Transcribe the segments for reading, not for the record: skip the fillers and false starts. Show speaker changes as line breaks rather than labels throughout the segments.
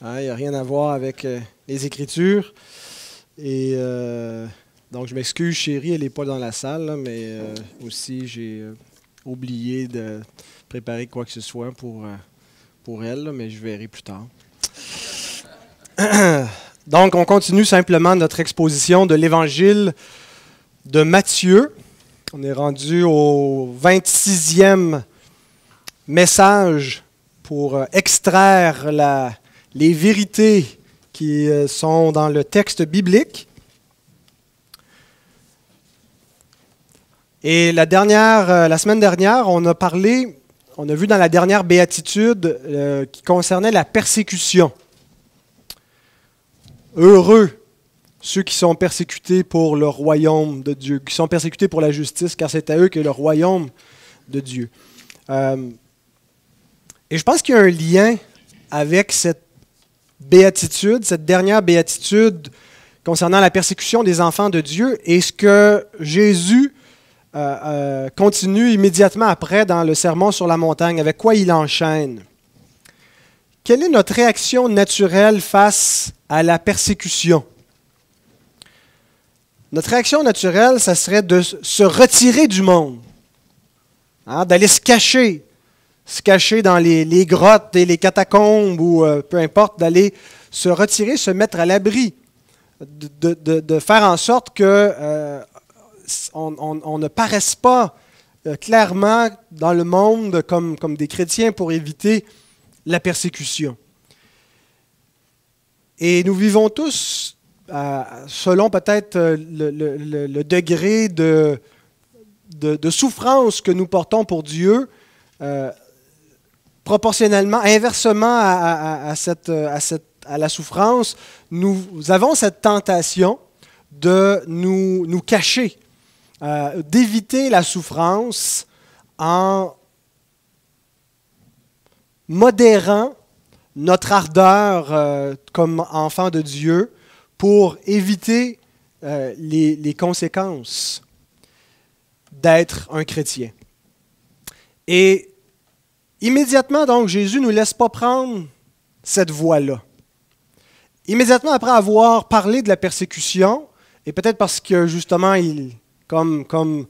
Hein, il n'y a rien à voir avec les Écritures. Et donc, je m'excuse, chérie, elle n'est pas dans la salle, là, mais aussi, j'ai oublié de préparer quoi que ce soit pour elle, là, mais je verrai plus tard. Donc, on continue simplement notre exposition de l'Évangile de Matthieu. On est rendu au 26e message pour extraire les vérités qui sont dans le texte biblique. Et la semaine dernière, on a vu dans la dernière béatitude qui concernait la persécution. Heureux ceux qui sont persécutés pour le royaume de Dieu, qui sont persécutés pour la justice, car c'est à eux qu'est le royaume de Dieu. Et je pense qu'il y a un lien avec cette béatitude, cette dernière béatitude concernant la persécution des enfants de Dieu, et ce que Jésus continue immédiatement après dans le Sermon sur la montagne, avec quoi il enchaîne. Quelle est notre réaction naturelle face à la persécution? Notre réaction naturelle, ça serait de se retirer du monde, hein, d'aller se cacher dans les grottes et les catacombes ou peu importe, d'aller se retirer, se mettre à l'abri, de faire en sorte que on ne paraisse pas clairement dans le monde comme des chrétiens pour éviter la persécution. Et nous vivons tous, selon peut-être le degré de souffrance que nous portons pour Dieu, proportionnellement, inversement à la souffrance, nous avons cette tentation de nous cacher, d'éviter la souffrance en modérant notre ardeur comme enfant de Dieu pour éviter les conséquences d'être un chrétien. Et immédiatement, donc, Jésus ne nous laisse pas prendre cette voie-là. Immédiatement après avoir parlé de la persécution, et peut-être parce que justement, il, comme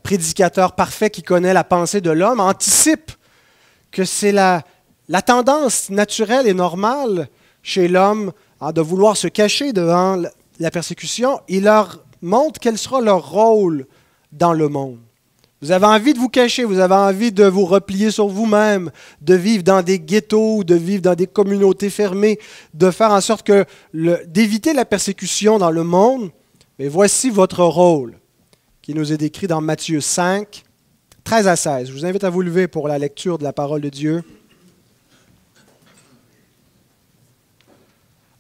prédicateur parfait qui connaît la pensée de l'homme, anticipe que c'est la tendance naturelle et normale chez l'homme de vouloir se cacher devant la persécution. Il leur montre quel sera leur rôle dans le monde. Vous avez envie de vous cacher, vous avez envie de vous replier sur vous-même, de vivre dans des ghettos, de vivre dans des communautés fermées, de faire en sorte d'éviter la persécution dans le monde. Mais voici votre rôle qui nous est décrit dans Matthieu 5, 13 à 16. Je vous invite à vous lever pour la lecture de la parole de Dieu.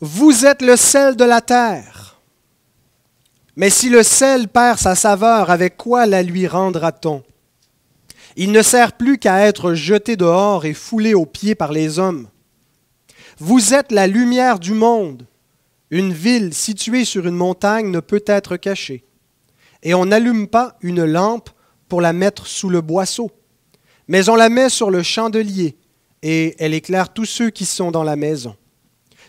Vous êtes le sel de la terre. Mais si le sel perd sa saveur, avec quoi la lui rendra-t-on? Il ne sert plus qu'à être jeté dehors et foulé aux pieds par les hommes. Vous êtes la lumière du monde. Une ville située sur une montagne ne peut être cachée. Et on n'allume pas une lampe pour la mettre sous le boisseau, mais on la met sur le chandelier, et elle éclaire tous ceux qui sont dans la maison.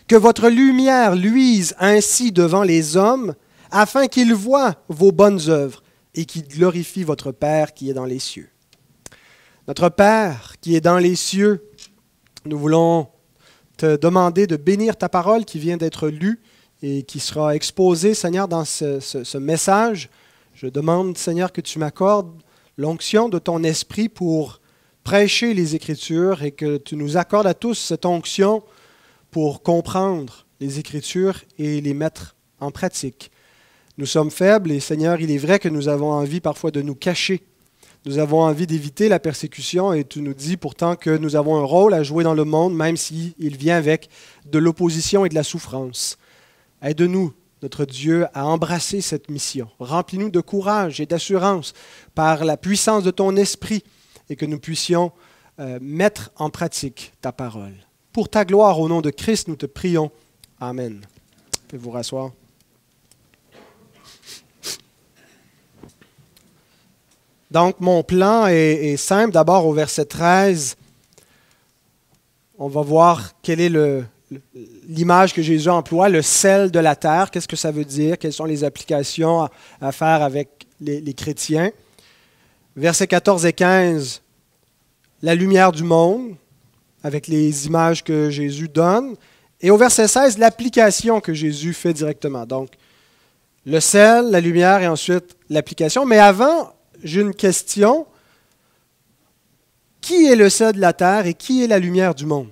Que votre lumière luise ainsi devant les hommes, afin qu'ils voient vos bonnes œuvres et qu'ils glorifient votre Père qui est dans les cieux. Notre Père qui est dans les cieux, nous voulons te demander de bénir ta parole qui vient d'être lue et qui sera exposée, Seigneur, dans ce message. Je demande, Seigneur, que tu m'accordes l'onction de ton esprit pour prêcher les Écritures et que tu nous accordes à tous cette onction pour comprendre les Écritures et les mettre en pratique. Nous sommes faibles et Seigneur, il est vrai que nous avons envie parfois de nous cacher. Nous avons envie d'éviter la persécution et tu nous dis pourtant que nous avons un rôle à jouer dans le monde, même s'il vient avec de l'opposition et de la souffrance. Aide-nous, notre Dieu, à embrasser cette mission. Remplis-nous de courage et d'assurance par la puissance de ton esprit et que nous puissions mettre en pratique ta parole. Pour ta gloire, au nom de Christ, nous te prions. Amen. Vous pouvez vous rasseoir. Donc, mon plan est simple. D'abord, au verset 13, on va voir quel est le l'image que Jésus emploie, le sel de la terre, qu'est-ce que ça veut dire? Quelles sont les applications à faire avec les chrétiens? Versets 14 et 15, la lumière du monde, avec les images que Jésus donne. Et au verset 16, l'application que Jésus fait directement. Donc, le sel, la lumière et ensuite l'application. Mais avant, j'ai une question. Qui est le sel de la terre et qui est la lumière du monde?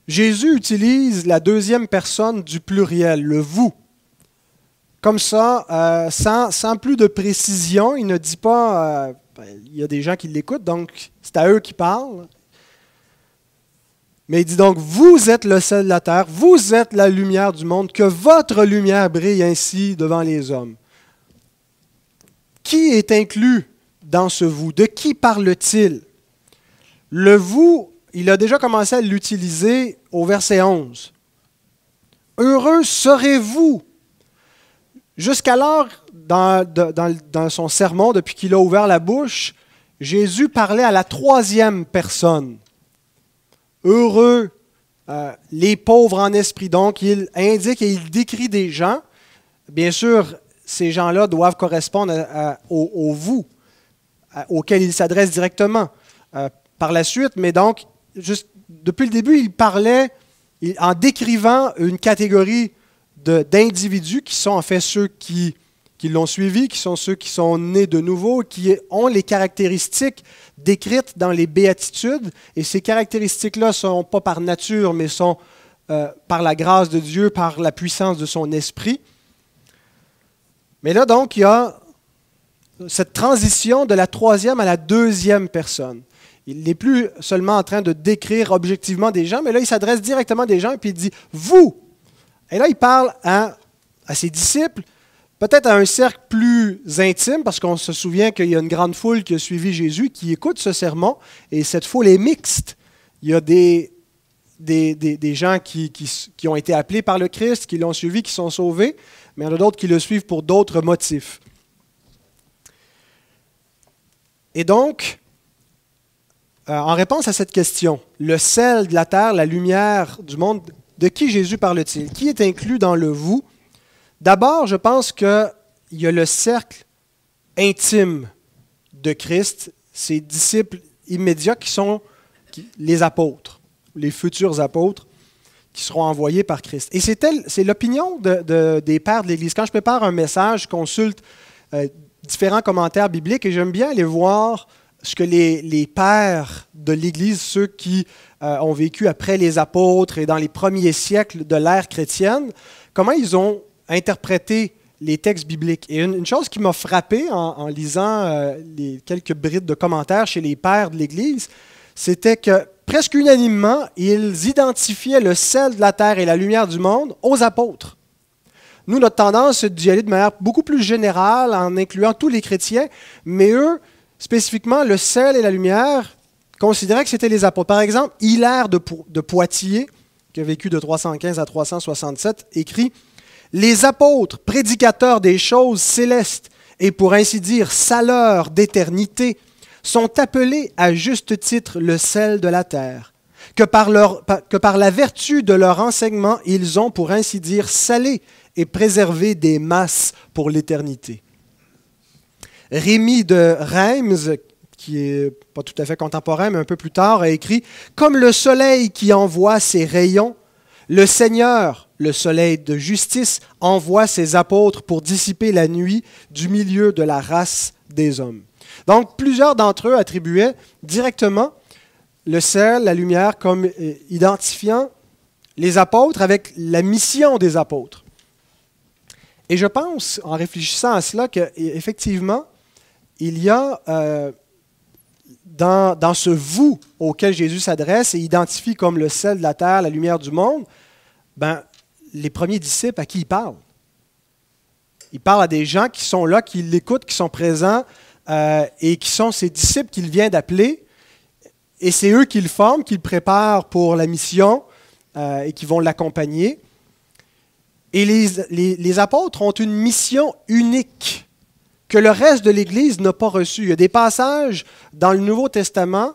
Jésus utilise la deuxième personne du pluriel, le vous. Comme ça, sans plus de précision, il ne dit pas, il y a des gens qui l'écoutent, donc c'est à eux qu'il parle. Mais il dit donc, vous êtes le sel de la terre, vous êtes la lumière du monde, que votre lumière brille ainsi devant les hommes. Qui est inclus dans ce vous? De qui parle-t-il? Le vous, il a déjà commencé à l'utiliser au verset 11. Heureux serez-vous. Jusqu'alors, dans son sermon, depuis qu'il a ouvert la bouche, Jésus parlait à la troisième personne. Heureux les pauvres en esprit. Donc, il indique et il décrit des gens. Bien sûr, ces gens-là doivent correspondre au vous, auquel il s'adresse directement par la suite. Mais donc, juste depuis le début, il parlait en décrivant une catégorie d'individus qui sont en fait ceux qui l'ont suivi, qui sont ceux qui sont nés de nouveau, qui ont les caractéristiques décrites dans les béatitudes. Et ces caractéristiques-là ne sont pas par nature, mais sont par la grâce de Dieu, par la puissance de son esprit. Mais là, donc, il y a cette transition de la troisième à la deuxième personne. Il n'est plus seulement en train de décrire objectivement des gens, mais là, il s'adresse directement à des gens et puis il dit « vous ». Et là, il parle à ses disciples, peut-être à un cercle plus intime, parce qu'on se souvient qu'il y a une grande foule qui a suivi Jésus, qui écoute ce sermon, et cette foule est mixte. Il y a des gens qui ont été appelés par le Christ, qui l'ont suivi, qui sont sauvés, mais il y en a d'autres qui le suivent pour d'autres motifs. Et donc, en réponse à cette question, le sel de la terre, la lumière du monde, de qui Jésus parle-t-il? Qui est inclus dans le vous? D'abord, je pense qu'il y a le cercle intime de Christ, ses disciples immédiats qui sont les apôtres, les futurs apôtres qui seront envoyés par Christ. Et c'est l'opinion des pères de l'Église. Quand je prépare un message, je consulte différents commentaires bibliques et j'aime bien aller voir ce que les pères de l'Église, ceux qui ont vécu après les apôtres et dans les premiers siècles de l'ère chrétienne, comment ils ont interprété les textes bibliques. Et une chose qui m'a frappé en lisant les quelques brides de commentaires chez les pères de l'Église, c'était que presque unanimement, ils identifiaient le sel de la terre et la lumière du monde aux apôtres. Nous, notre tendance, c'est d'y aller de manière beaucoup plus générale, en incluant tous les chrétiens, mais eux, spécifiquement, le sel et la lumière considéraient que c'était les apôtres. Par exemple, Hilaire de Poitiers, qui a vécu de 315 à 367, écrit « Les apôtres, prédicateurs des choses célestes et pour ainsi dire saleurs d'éternité, sont appelés à juste titre le sel de la terre, que par la vertu de leur enseignement, ils ont pour ainsi dire salé et préservé des masses pour l'éternité. » Rémy de Reims, qui est pas tout à fait contemporain, mais un peu plus tard, a écrit « Comme le soleil qui envoie ses rayons, le Seigneur, le soleil de justice, envoie ses apôtres pour dissiper la nuit du milieu de la race des hommes. » Donc, plusieurs d'entre eux attribuaient directement le sel, la lumière, comme identifiant les apôtres avec la mission des apôtres. Et je pense, en réfléchissant à cela, qu'effectivement, il y a dans ce « vous » auquel Jésus s'adresse et identifie comme le sel de la terre, la lumière du monde, les premiers disciples, à qui il parle? Il parle à des gens qui sont là, qui l'écoutent, qui sont présents et qui sont ses disciples qu'il vient d'appeler. Et c'est eux qui le forment, qui le préparent pour la mission et qui vont l'accompagner. Et les apôtres ont une mission unique que le reste de l'Église n'a pas reçue. Il y a des passages dans le Nouveau Testament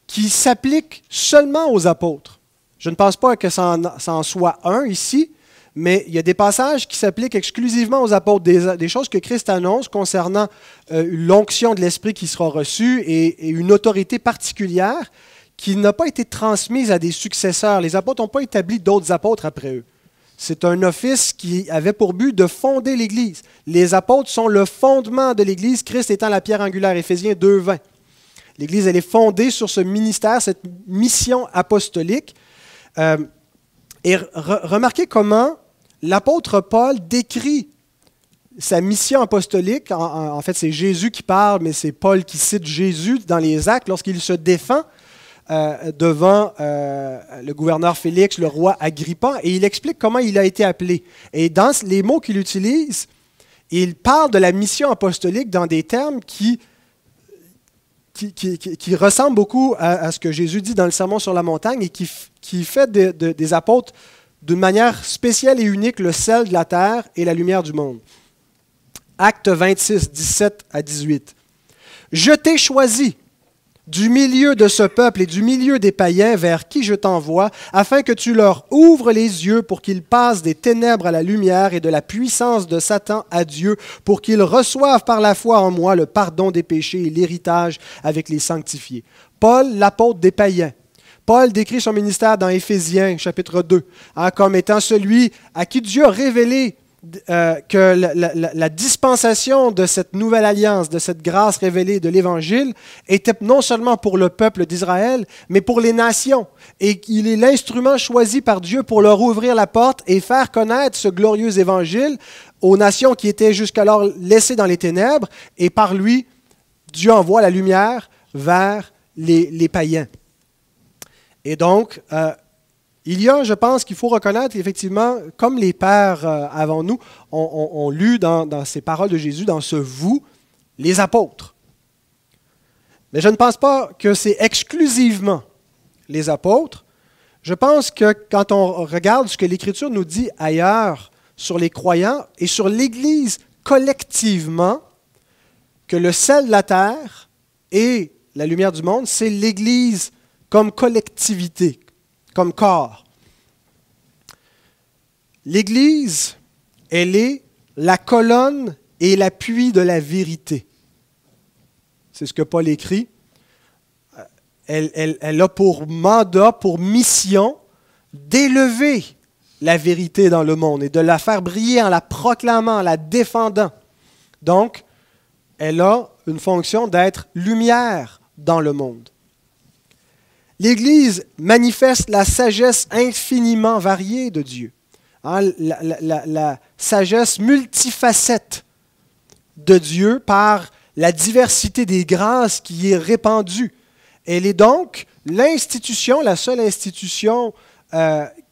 qui s'applique seulement aux apôtres. Je ne pense pas que ça en soit un ici, mais il y a des passages qui s'appliquent exclusivement aux apôtres, des choses que Christ annonce concernant l'onction de l'Esprit qui sera reçue et une autorité particulière qui n'a pas été transmise à des successeurs. Les apôtres n'ont pas établi d'autres apôtres après eux. C'est un office qui avait pour but de fonder l'Église. Les apôtres sont le fondement de l'Église, Christ étant la pierre angulaire, Éphésiens 2:20. L'Église, elle est fondée sur ce ministère, cette mission apostolique. Et remarquez comment l'apôtre Paul décrit sa mission apostolique. En fait, c'est Jésus qui parle, mais c'est Paul qui cite Jésus dans les Actes lorsqu'il se défend devant le gouverneur Félix, le roi Agrippa, et il explique comment il a été appelé. Et dans les mots qu'il utilise, il parle de la mission apostolique dans des termes qui ressemblent beaucoup à ce que Jésus dit dans le Sermon sur la montagne et qui fait des apôtres d'une manière spéciale et unique le sel de la terre et la lumière du monde. Acte 26, 17 à 18. « Je t'ai choisi du milieu de ce peuple et du milieu des païens vers qui je t'envoie, afin que tu leur ouvres les yeux pour qu'ils passent des ténèbres à la lumière et de la puissance de Satan à Dieu, pour qu'ils reçoivent par la foi en moi le pardon des péchés et l'héritage avec les sanctifiés. » Paul, l'apôtre des païens. Paul décrit son ministère dans Éphésiens, chapitre 2, comme étant celui à qui Dieu a révélé que la dispensation de cette nouvelle alliance, de cette grâce révélée de l'Évangile, était non seulement pour le peuple d'Israël, mais pour les nations. Et il est l'instrument choisi par Dieu pour leur ouvrir la porte et faire connaître ce glorieux Évangile aux nations qui étaient jusqu'alors laissées dans les ténèbres. Et par lui, Dieu envoie la lumière vers les païens. Et donc, il y a, je pense qu'il faut reconnaître, effectivement, comme les pères avant nous ont lu dans ces paroles de Jésus, dans ce « vous », les apôtres. Mais je ne pense pas que c'est exclusivement les apôtres. Je pense que quand on regarde ce que l'Écriture nous dit ailleurs sur les croyants et sur l'Église collectivement, que le sel de la terre et la lumière du monde, c'est l'Église comme collectivité, comme corps. L'Église, elle est la colonne et l'appui de la vérité. C'est ce que Paul écrit. Elle a pour mandat, pour mission, d'élever la vérité dans le monde et de la faire briller en la proclamant, en la défendant. Donc, elle a une fonction d'être lumière dans le monde. L'Église manifeste la sagesse infiniment variée de Dieu. La sagesse multifacette de Dieu par la diversité des grâces qui est répandue. Elle est donc l'institution, la seule institution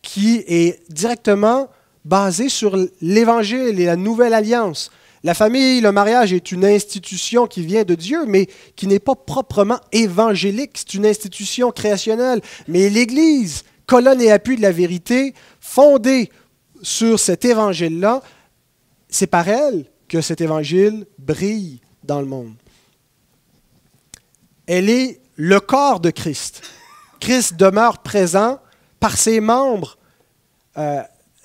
qui est directement basée sur l'Évangile et la Nouvelle Alliance. La famille, le mariage est une institution qui vient de Dieu, mais qui n'est pas proprement évangélique. C'est une institution créationnelle. Mais l'Église, colonne et appui de la vérité, fondée sur cet évangile-là, c'est par elle que cet évangile brille dans le monde. Elle est le corps de Christ. Christ demeure présent par ses membres,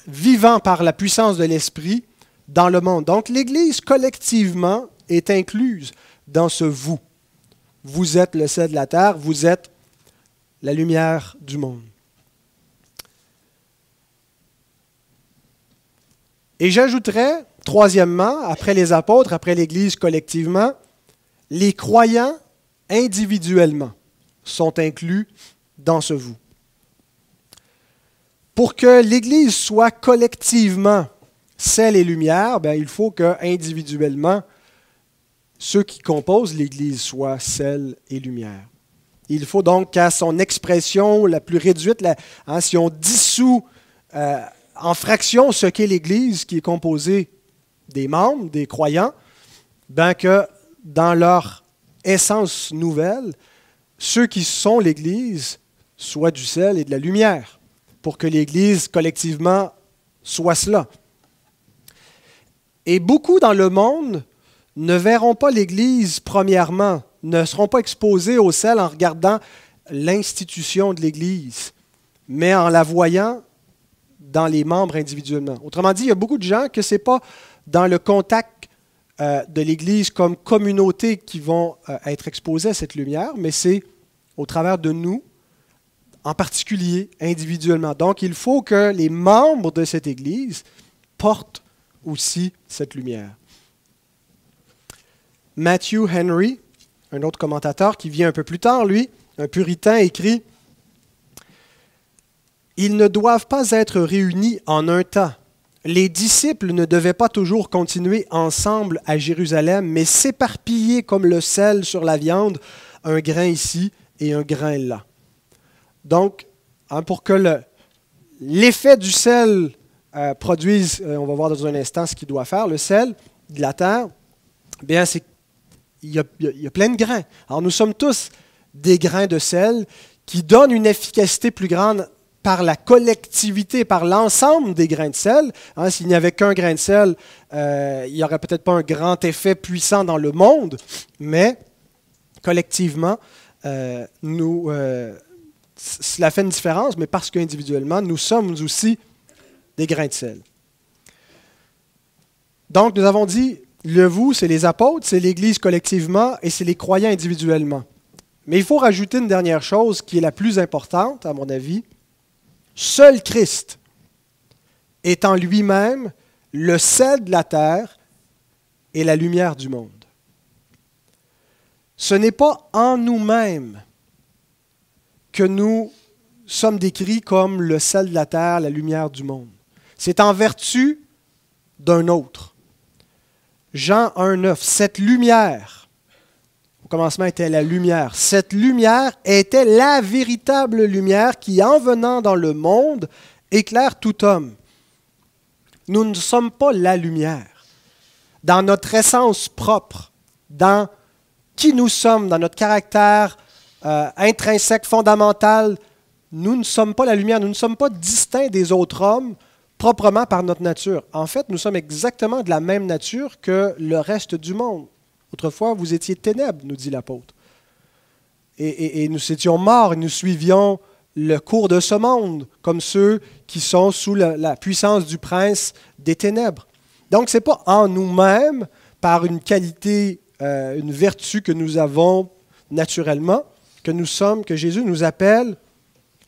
vivant par la puissance de l'Esprit dans le monde. Donc l'Église collectivement est incluse dans ce « vous ». Vous êtes le sel de la terre, vous êtes la lumière du monde. Et j'ajouterais, troisièmement, après les apôtres, après l'Église collectivement, les croyants individuellement sont inclus dans ce « vous ». Pour que l'Église soit collectivement sel et lumière, il faut qu'individuellement, ceux qui composent l'Église soient sel et lumière. Il faut donc qu'à son expression la plus réduite, si on dissout en fractions ce qu'est l'Église, qui est composée des membres, des croyants, que dans leur essence nouvelle, ceux qui sont l'Église soient du sel et de la lumière, pour que l'Église collectivement soit cela. Et beaucoup dans le monde ne verront pas l'Église premièrement, ne seront pas exposés au sel en regardant l'institution de l'Église, mais en la voyant dans les membres individuellement. Autrement dit, il y a beaucoup de gens que ce n'est pas dans le contact de l'Église comme communauté qui vont être exposés à cette lumière, mais c'est au travers de nous, en particulier individuellement. Donc, il faut que les membres de cette Église portent aussi cette lumière. Matthew Henry, un autre commentateur qui vient un peu plus tard, lui, un puritain, écrit « Ils ne doivent pas être réunis en un temps. Les disciples ne devaient pas toujours continuer ensemble à Jérusalem, mais s'éparpiller comme le sel sur la viande, un grain ici et un grain là. » Donc, pour que l'effet du sel produise, on va voir dans un instant ce qu'il doit faire, le sel de la terre, bien, il y a plein de grains. Alors, nous sommes tous des grains de sel qui donnent une efficacité plus grande par la collectivité, par l'ensemble des grains de sel. S'il n'y avait qu'un grain de sel, il n'y aurait peut-être pas un grand effet puissant dans le monde, mais collectivement, cela fait une différence, mais parce qu'individuellement, nous sommes aussi des grains de sel. Donc, nous avons dit, le vous, c'est les apôtres, c'est l'Église collectivement et c'est les croyants individuellement. Mais il faut rajouter une dernière chose qui est la plus importante, à mon avis. Seul Christ est en lui-même le sel de la terre et la lumière du monde. Ce n'est pas en nous-mêmes que nous sommes décrits comme le sel de la terre, la lumière du monde. C'est en vertu d'un autre. Jean 1,9, cette lumière, au commencement était la lumière, cette lumière était la véritable lumière qui, en venant dans le monde, éclaire tout homme. Nous ne sommes pas la lumière. Dans notre essence propre, dans qui nous sommes, dans notre caractère intrinsèque, fondamental, nous ne sommes pas la lumière, nous ne sommes pas distincts des autres hommes proprement par notre nature. En fait, nous sommes exactement de la même nature que le reste du monde. Autrefois, vous étiez ténèbres, nous dit l'apôtre. Et nous étions morts et nous suivions le cours de ce monde, comme ceux qui sont sous la puissance du prince des ténèbres. Donc, ce n'est pas en nous-mêmes, par une qualité, une vertu que nous avons naturellement, que Jésus nous appelle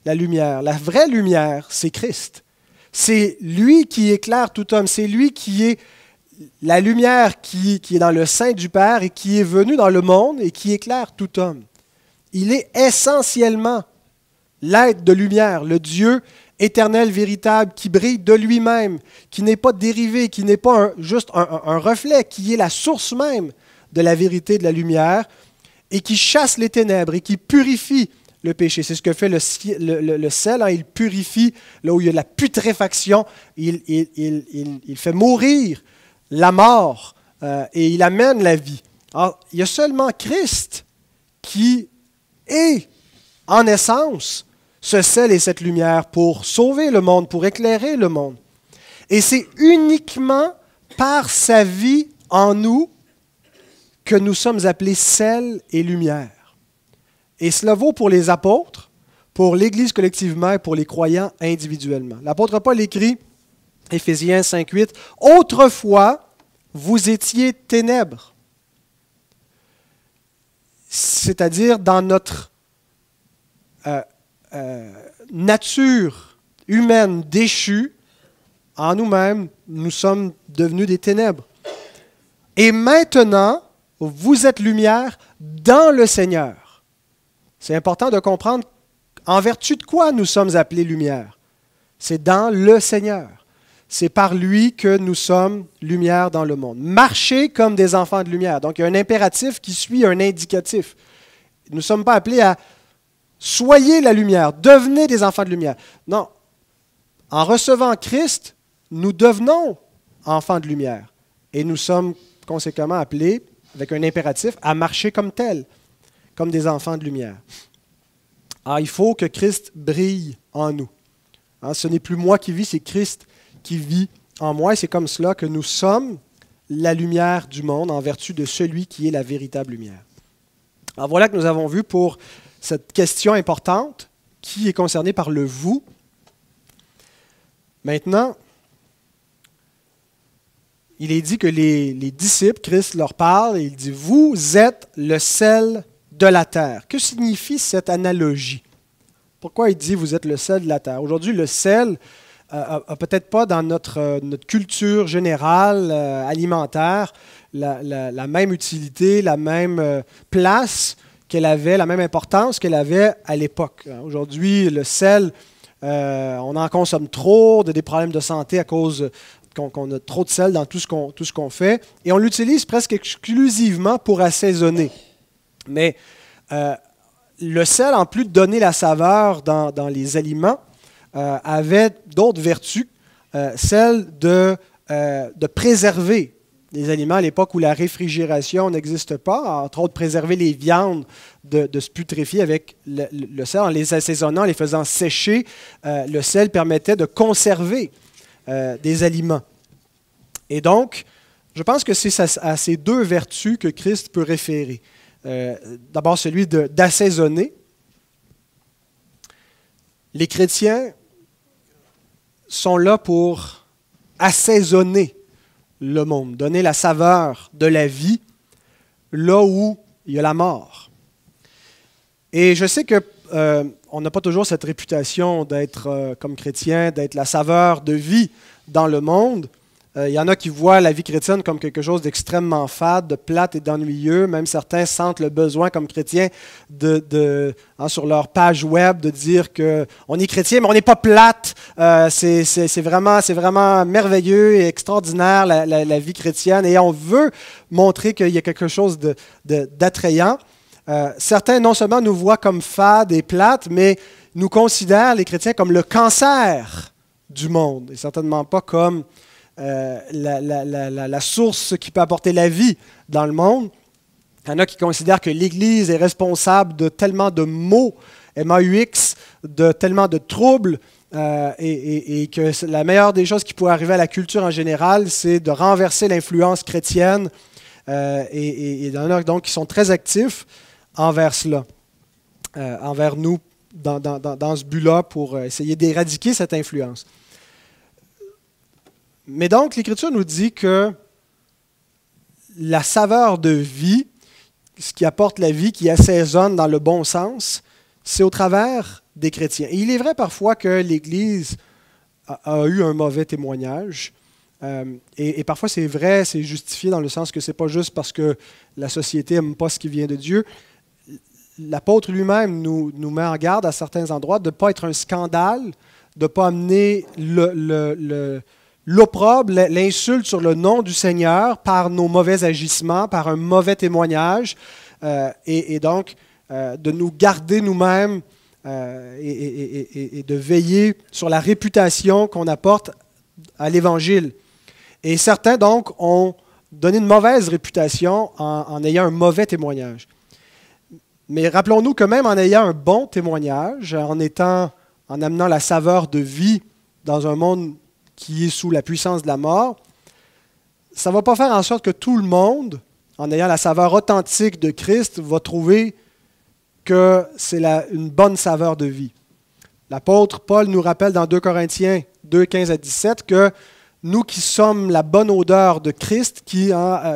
la lumière. La vraie lumière, c'est Christ. C'est lui qui éclaire tout homme. C'est lui qui est la lumière qui est dans le sein du Père et qui est venu dans le monde et qui éclaire tout homme. Il est essentiellement l'être de lumière, le Dieu éternel, véritable, qui brille de lui-même, qui n'est pas dérivé, qui n'est pas juste un reflet, qui est la source même de la vérité de la lumière et qui chasse les ténèbres et qui purifie le péché. C'est ce que fait le sel. Il purifie là où il y a de la putréfaction. Il fait mourir la mort et il amène la vie. Alors, il y a seulement Christ qui est, en essence, ce sel et cette lumière pour sauver le monde, pour éclairer le monde. Et c'est uniquement par sa vie en nous que nous sommes appelés sel et lumière. Et cela vaut pour les apôtres, pour l'Église collectivement et pour les croyants individuellement. L'apôtre Paul écrit, Éphésiens 5,8, « Autrefois, vous étiez ténèbres. » C'est-à-dire dans notre nature humaine déchue, en nous-mêmes, nous sommes devenus des ténèbres. Et maintenant, vous êtes lumière dans le Seigneur. C'est important de comprendre en vertu de quoi nous sommes appelés lumière. C'est dans le Seigneur. C'est par lui que nous sommes lumière dans le monde. Marchez comme des enfants de lumière. Donc, il y a un impératif qui suit un indicatif. Nous ne sommes pas appelés à soyez la lumière, devenez des enfants de lumière. Non. En recevant Christ, nous devenons enfants de lumière. Et nous sommes conséquemment appelés, avec un impératif, à marcher comme tels, comme des enfants de lumière. Alors, il faut que Christ brille en nous. Ce n'est plus moi qui vis, c'est Christ qui vit en moi. Et c'est comme cela que nous sommes la lumière du monde en vertu de celui qui est la véritable lumière. Alors voilà que nous avons vu pour cette question importante, qui est concerné par le vous. Maintenant, il est dit que les disciples, Christ leur parle, et il dit « Vous êtes le sel de la terre ». Que signifie cette analogie? Pourquoi il dit « Vous êtes le sel de la terre ». Aujourd'hui, le sel n'a peut-être pas dans notre culture générale alimentaire la même utilité, la même place qu'elle avait, la même importance qu'elle avait à l'époque. Aujourd'hui, le sel, on en consomme trop, des problèmes de santé à cause qu'on a trop de sel dans tout ce qu'on fait, et on l'utilise presque exclusivement pour assaisonner. Mais le sel, en plus de donner la saveur dans les aliments, avait d'autres vertus, celle de préserver les aliments à l'époque où la réfrigération n'existe pas, entre autres préserver les viandes de se putréfier avec le sel, en les assaisonnant, en les faisant sécher. Le sel permettait de conserver des aliments. Et donc, je pense que c'est à ces deux vertus que Christ peut référer. D'abord, celui d'assaisonner. Les chrétiens sont là pour assaisonner le monde, donner la saveur de la vie là où il y a la mort. Et je sais que on n'a pas toujours cette réputation d'être, comme chrétien, d'être la saveur de vie dans le monde. Il y en a qui voient la vie chrétienne comme quelque chose d'extrêmement fade, de plate et d'ennuyeux. Même certains sentent le besoin, comme chrétiens, sur leur page web, de dire qu'on est chrétien, mais on n'est pas plate. C'est vraiment merveilleux et extraordinaire, la vie chrétienne. Et on veut montrer qu'il y a quelque chose d'attrayant. Certains, non seulement nous voient comme fades et plates, mais nous considèrent, les chrétiens, comme le cancer du monde. Et certainement pas comme la source qui peut apporter la vie dans le monde. Il y en a qui considèrent que l'Église est responsable de tellement de maux, MAUX, de tellement de troubles, et que la meilleure des choses qui pourrait arriver à la culture en général, c'est de renverser l'influence chrétienne. Et il y en a donc qui sont très actifs envers cela, envers nous, dans ce but-là, pour essayer d'éradiquer cette influence. Mais donc, l'Écriture nous dit que la saveur de vie, ce qui apporte la vie, qui assaisonne dans le bon sens, c'est au travers des chrétiens. Et il est vrai parfois que l'Église a eu un mauvais témoignage. Et parfois, c'est vrai, c'est justifié dans le sens que ce n'est pas juste parce que la société n'aime pas ce qui vient de Dieu. L'apôtre lui-même nous met en garde à certains endroits de ne pas être un scandale, de ne pas amener l'opprobre, l'insulte sur le nom du Seigneur par nos mauvais agissements, par un mauvais témoignage, et donc de nous garder nous-mêmes et de veiller sur la réputation qu'on apporte à l'Évangile. Et certains, donc, ont donné une mauvaise réputation en ayant un mauvais témoignage. Mais rappelons-nous que même en ayant un bon témoignage, en amenant la saveur de vie dans un monde qui est sous la puissance de la mort, ça ne va pas faire en sorte que tout le monde, en ayant la saveur authentique de Christ, va trouver que c'est une bonne saveur de vie. L'apôtre Paul nous rappelle dans 2 Corinthiens 2, 15 à 17 que nous qui sommes la bonne odeur de Christ, qui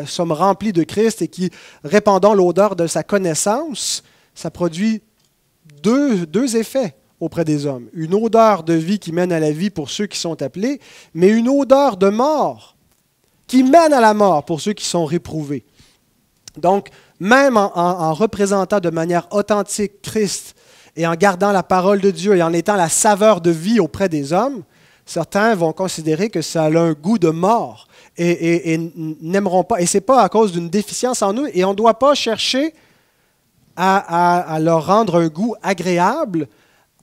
sommes remplis de Christ et qui répandons l'odeur de sa connaissance, ça produit deux effets auprès des hommes. Une odeur de vie qui mène à la vie pour ceux qui sont appelés, mais une odeur de mort qui mène à la mort pour ceux qui sont réprouvés. Donc, même en représentant de manière authentique Christ et en gardant la parole de Dieu et en étant la saveur de vie auprès des hommes, certains vont considérer que ça a un goût de mort et n'aimeront pas. Et ce n'est pas à cause d'une déficience en eux. Et on ne doit pas chercher à leur rendre un goût agréable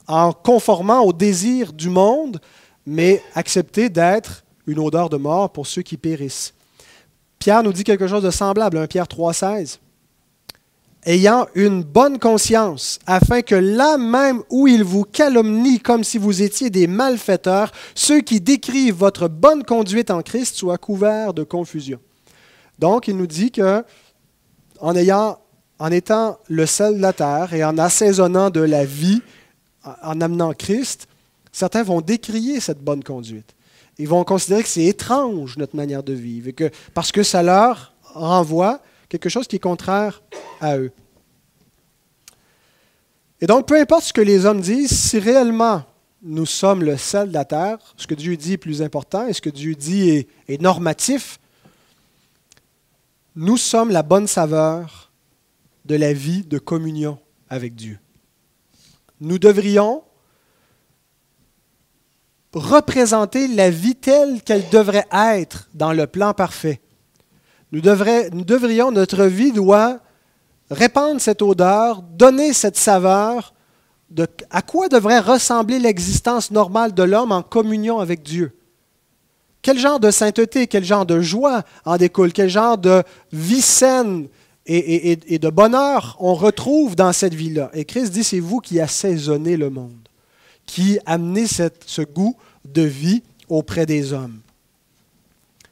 en conformant au désir du monde, mais accepter d'être une odeur de mort pour ceux qui périssent. Pierre nous dit quelque chose de semblable, 1 Pierre 3,16. Ayant une bonne conscience, afin que là même où ils vous calomnient comme si vous étiez des malfaiteurs, ceux qui décrivent votre bonne conduite en Christ soient couverts de confusion. Donc, il nous dit que en en étant le sel de la terre et en assaisonnant de la vie, en amenant Christ, certains vont décrier cette bonne conduite. Ils vont considérer que c'est étrange notre manière de vivre, et parce que ça leur renvoie quelque chose qui est contraire à eux. Et donc, peu importe ce que les hommes disent, si réellement nous sommes le sel de la terre, ce que Dieu dit est plus important et ce que Dieu dit est normatif, nous sommes la bonne saveur de la vie de communion avec Dieu. Nous devrions représenter la vie telle qu'elle devrait être dans le plan parfait. Notre vie doit répandre cette odeur, donner cette saveur à quoi devrait ressembler l'existence normale de l'homme en communion avec Dieu. Quel genre de sainteté, quel genre de joie en découle, quel genre de vie saine et de bonheur on retrouve dans cette vie-là. Et Christ dit, c'est vous qui assaisonnez le monde, qui amenez ce goût de vie auprès des hommes.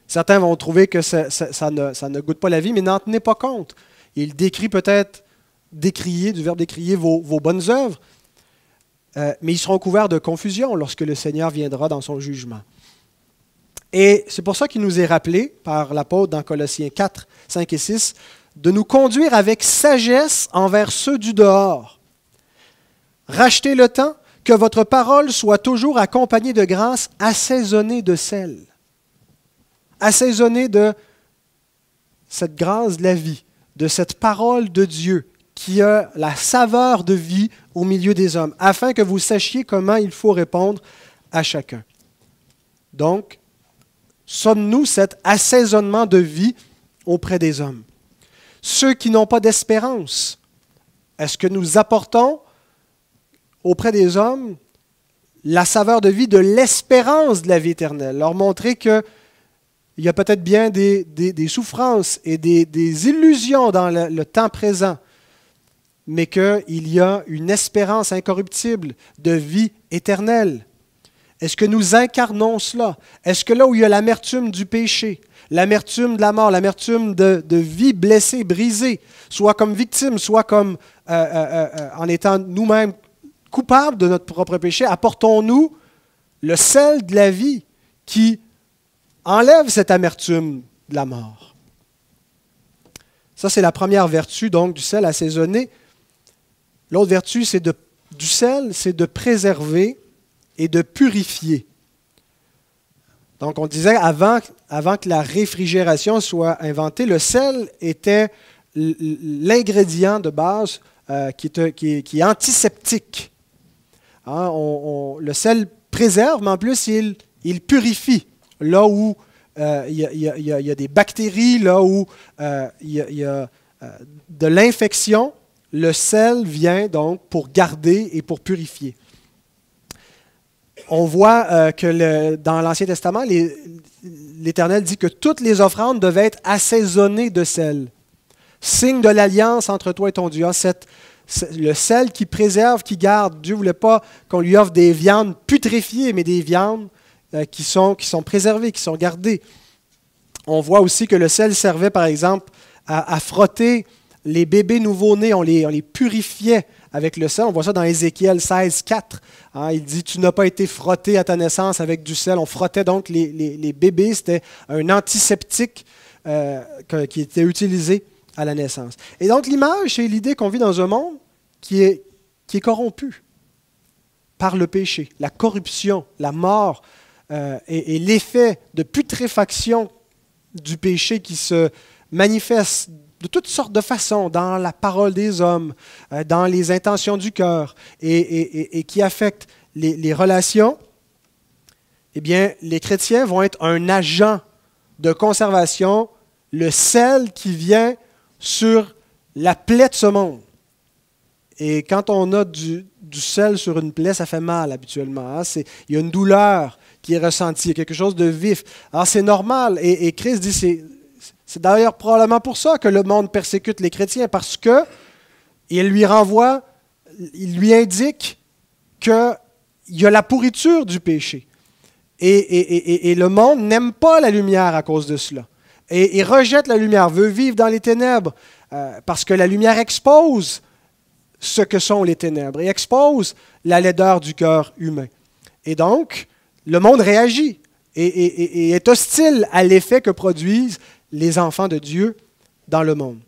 Certains vont trouver que ça ne goûte pas la vie, mais n'en tenez pas compte. Il décrit peut-être, du verbe décrier vos bonnes œuvres, mais ils seront couverts de confusion lorsque le Seigneur viendra dans son jugement. Et c'est pour ça qu'il nous est rappelé par l'apôtre dans Colossiens 4, 5 et 6, de nous conduire avec sagesse envers ceux du dehors. Rachetez le temps, que votre parole soit toujours accompagnée de grâce, assaisonnée de sel. Assaisonnée de cette grâce de la vie, de cette parole de Dieu qui a la saveur de vie au milieu des hommes, afin que vous sachiez comment il faut répondre à chacun. Donc, sommes-nous cet assaisonnement de vie auprès des hommes? Ceux qui n'ont pas d'espérance, est-ce que nous apportons auprès des hommes la saveur de vie de l'espérance de la vie éternelle? Leur montrer qu'il y a peut-être bien des souffrances et des illusions dans le temps présent, mais qu'il y a une espérance incorruptible de vie éternelle. Est-ce que nous incarnons cela? Est-ce que là où il y a l'amertume du péché, l'amertume de la mort, l'amertume de vie blessée, brisée, soit comme victime, soit comme en étant nous-mêmes coupables de notre propre péché, apportons-nous le sel de la vie qui enlève cette amertume de la mort? Ça, c'est la première vertu donc du sel assaisonné. L'autre vertu du sel, c'est de préserver et de purifier. Donc, on disait, avant que la réfrigération soit inventée, le sel était l'ingrédient de base qui est antiseptique. Hein, le sel préserve, mais en plus, il purifie. Là où il y a des bactéries, là où il y a de l'infection, le sel vient donc pour garder et pour purifier. On voit que dans l'Ancien Testament, l'Éternel dit que toutes les offrandes devaient être assaisonnées de sel. Signe de l'alliance entre toi et ton Dieu. Le sel qui préserve, qui garde. Dieu ne voulait pas qu'on lui offre des viandes putréfiées, mais des viandes qui sont préservées, qui sont gardées. On voit aussi que le sel servait, par exemple, à frotter les bébés nouveau-nés. On les purifiait avec le sel. On voit ça dans Ézéchiel 16, 4. Hein, il dit « Tu n'as pas été frotté à ta naissance avec du sel ». On frottait donc les bébés. C'était un antiseptique qui était utilisé à la naissance. Et donc l'image, c'est l'idée qu'on vit dans un monde qui est corrompu par le péché, la corruption, la mort et l'effet de putréfaction du péché qui se manifeste de toutes sortes de façons dans la parole des hommes, dans les intentions du cœur et qui affectent les relations. Eh bien, les chrétiens vont être un agent de conservation, le sel qui vient sur la plaie de ce monde. Et quand on a du sel sur une plaie, ça fait mal habituellement. Hein? Il y a une douleur qui est ressentie, il y a quelque chose de vif. Alors c'est normal. Et Christ dit, c'est d'ailleurs probablement pour ça que le monde persécute les chrétiens, parce que il lui indique qu'il y a la pourriture du péché. Et le monde n'aime pas la lumière à cause de cela. Et rejette la lumière, veut vivre dans les ténèbres, parce que la lumière expose ce que sont les ténèbres et expose la laideur du cœur humain. Et donc, le monde réagit et est hostile à l'effet que produisent les enfants de Dieu dans le monde.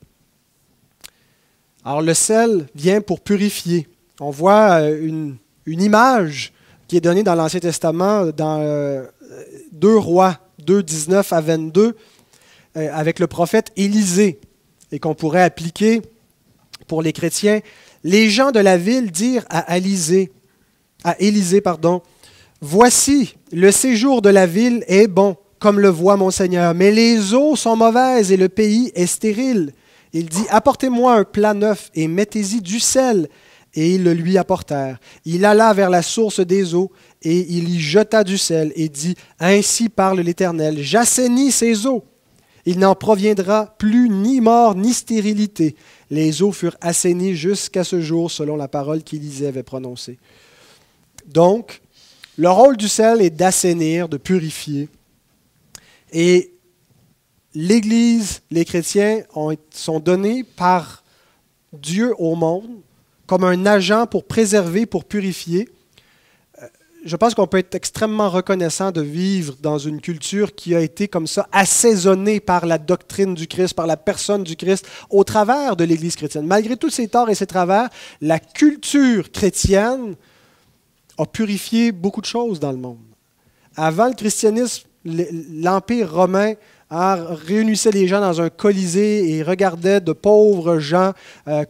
Alors, le sel vient pour purifier. On voit une image qui est donnée dans l'Ancien Testament, dans 2 Rois 2, 19 à 22, avec le prophète Élisée, et qu'on pourrait appliquer pour les chrétiens. Les gens de la ville dirent à Élisée, voici, le séjour de la ville est bon, comme le voit mon Seigneur, mais les eaux sont mauvaises et le pays est stérile. Il dit, apportez-moi un plat neuf et mettez-y du sel. Et ils le lui apportèrent. Il alla vers la source des eaux et il y jeta du sel et dit, ainsi parle l'Éternel, j'assainis ces eaux. Il n'en proviendra plus ni mort ni stérilité. Les eaux furent assainies jusqu'à ce jour, selon la parole qu'Élisée avait prononcée. Donc, le rôle du sel est d'assainir, de purifier. Et l'Église, les chrétiens sont donnés par Dieu au monde comme un agent pour préserver, pour purifier. Je pense qu'on peut être extrêmement reconnaissant de vivre dans une culture qui a été comme ça assaisonnée par la doctrine du Christ, par la personne du Christ, au travers de l'Église chrétienne. Malgré tous ses torts et ses travers, la culture chrétienne a purifié beaucoup de choses dans le monde. Avant le christianisme, l'Empire romain réunissait les gens dans un colisée et regardait de pauvres gens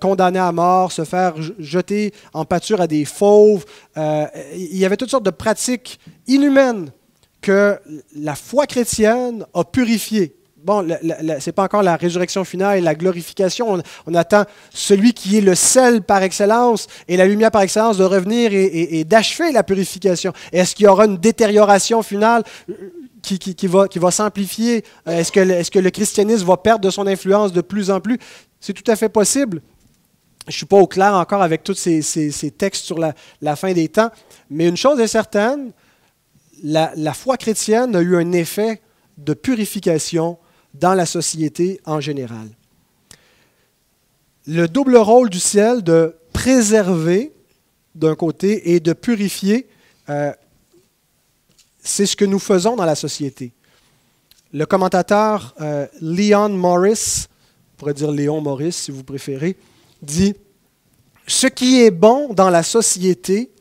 condamnés à mort se faire jeter en pâture à des fauves. Il y avait toutes sortes de pratiques inhumaines que la foi chrétienne a purifiées. Bon, ce n'est pas encore la résurrection finale et la glorification. On attend celui qui est le sel par excellence et la lumière par excellence de revenir et d'achever la purification. Est-ce qu'il y aura une détérioration finale qui va s'amplifier? Est-ce que le christianisme va perdre de son influence de plus en plus? C'est tout à fait possible. Je ne suis pas au clair encore avec tous ces textes sur la fin des temps, mais une chose est certaine, la foi chrétienne a eu un effet de purification dans la société en général. Le double rôle du ciel de préserver d'un côté et de purifier, c'est ce que nous faisons dans la société. Le commentateur Leon Morris, on pourrait dire Léon Morris si vous préférez, dit « Ce qui est bon dans la société,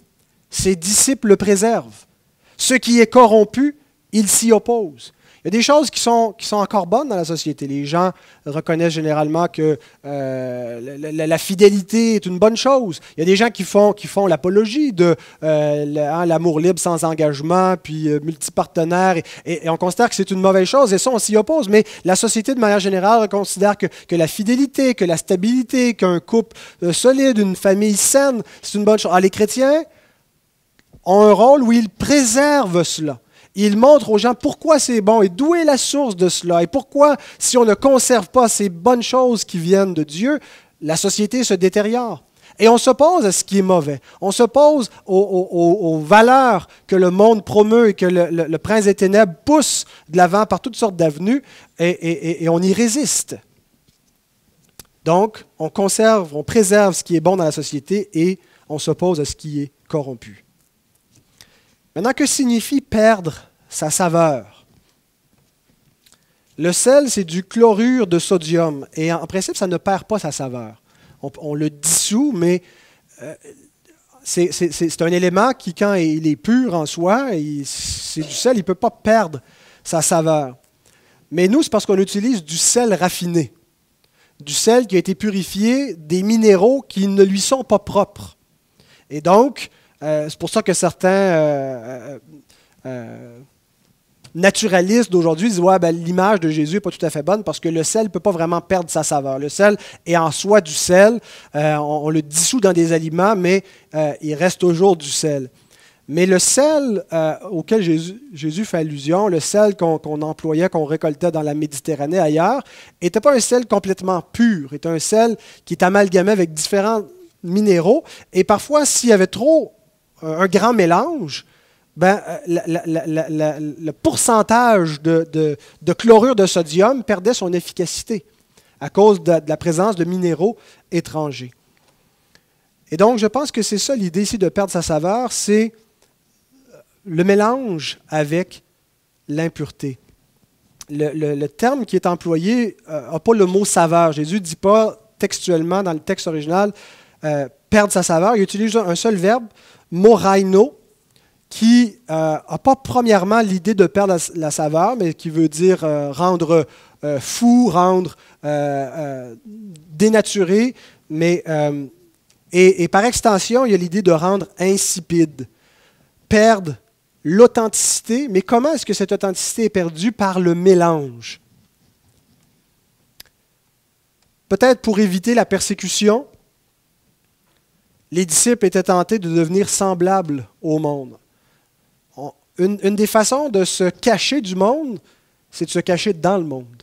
ses disciples le préservent. Ce qui est corrompu, ils s'y opposent. » Il y a des choses qui sont encore bonnes dans la société. Les gens reconnaissent généralement que la fidélité est une bonne chose. Il y a des gens qui font l'apologie de l'amour libre sans engagement, puis multipartenaire, et on considère que c'est une mauvaise chose, et ça, on s'y oppose. Mais la société, de manière générale, considère que la fidélité, que la stabilité, qu'un couple solide, une famille saine, c'est une bonne chose. Alors, les chrétiens ont un rôle où ils préservent cela. Il montre aux gens pourquoi c'est bon et d'où est la source de cela et pourquoi, si on ne conserve pas ces bonnes choses qui viennent de Dieu, la société se détériore. Et on s'oppose à ce qui est mauvais. On s'oppose aux valeurs que le monde promeut et que le prince des ténèbres pousse de l'avant par toutes sortes d'avenues et on y résiste. Donc, on préserve ce qui est bon dans la société et on s'oppose à ce qui est corrompu. Maintenant, que signifie perdre sa saveur? Le sel, c'est du chlorure de sodium. Et en principe, ça ne perd pas sa saveur. On le dissout, mais c'est un élément qui, quand il est pur en soi, c'est du sel, il ne peut pas perdre sa saveur. Mais nous, c'est parce qu'on utilise du sel raffiné. Du sel qui a été purifié des minéraux qui ne lui sont pas propres. Et donc, c'est pour ça que certains naturalistes d'aujourd'hui disent ouais, l'image de Jésus n'est pas tout à fait bonne parce que le sel ne peut pas vraiment perdre sa saveur. Le sel est en soi du sel. On le dissout dans des aliments, mais il reste toujours du sel. Mais le sel auquel Jésus fait allusion, le sel qu'on employait, qu'on récoltait dans la Méditerranée ailleurs, n'était pas un sel complètement pur. C'était un sel qui est amalgamé avec différents minéraux. Et parfois, s'il y avait trop un grand mélange, le pourcentage de chlorure de sodium perdait son efficacité. à cause de la présence de minéraux étrangers. Et donc, je pense que c'est ça l'idée ici de perdre sa saveur, c'est le mélange avec l'impureté. Le terme qui est employé n'a pas le mot saveur. Jésus ne dit pas textuellement dans le texte original perdre sa saveur. Il utilise un seul verbe, moraino, qui n'a pas premièrement l'idée de perdre la saveur, mais qui veut dire rendre fou, rendre dénaturé, mais, et par extension, il y a l'idée de rendre insipide, perdre l'authenticité, mais comment est-ce que cette authenticité est perdue? Par le mélange. Peut-être pour éviter la persécution, les disciples étaient tentés de devenir semblables au monde. Une des façons de se cacher du monde, c'est de se cacher dans le monde.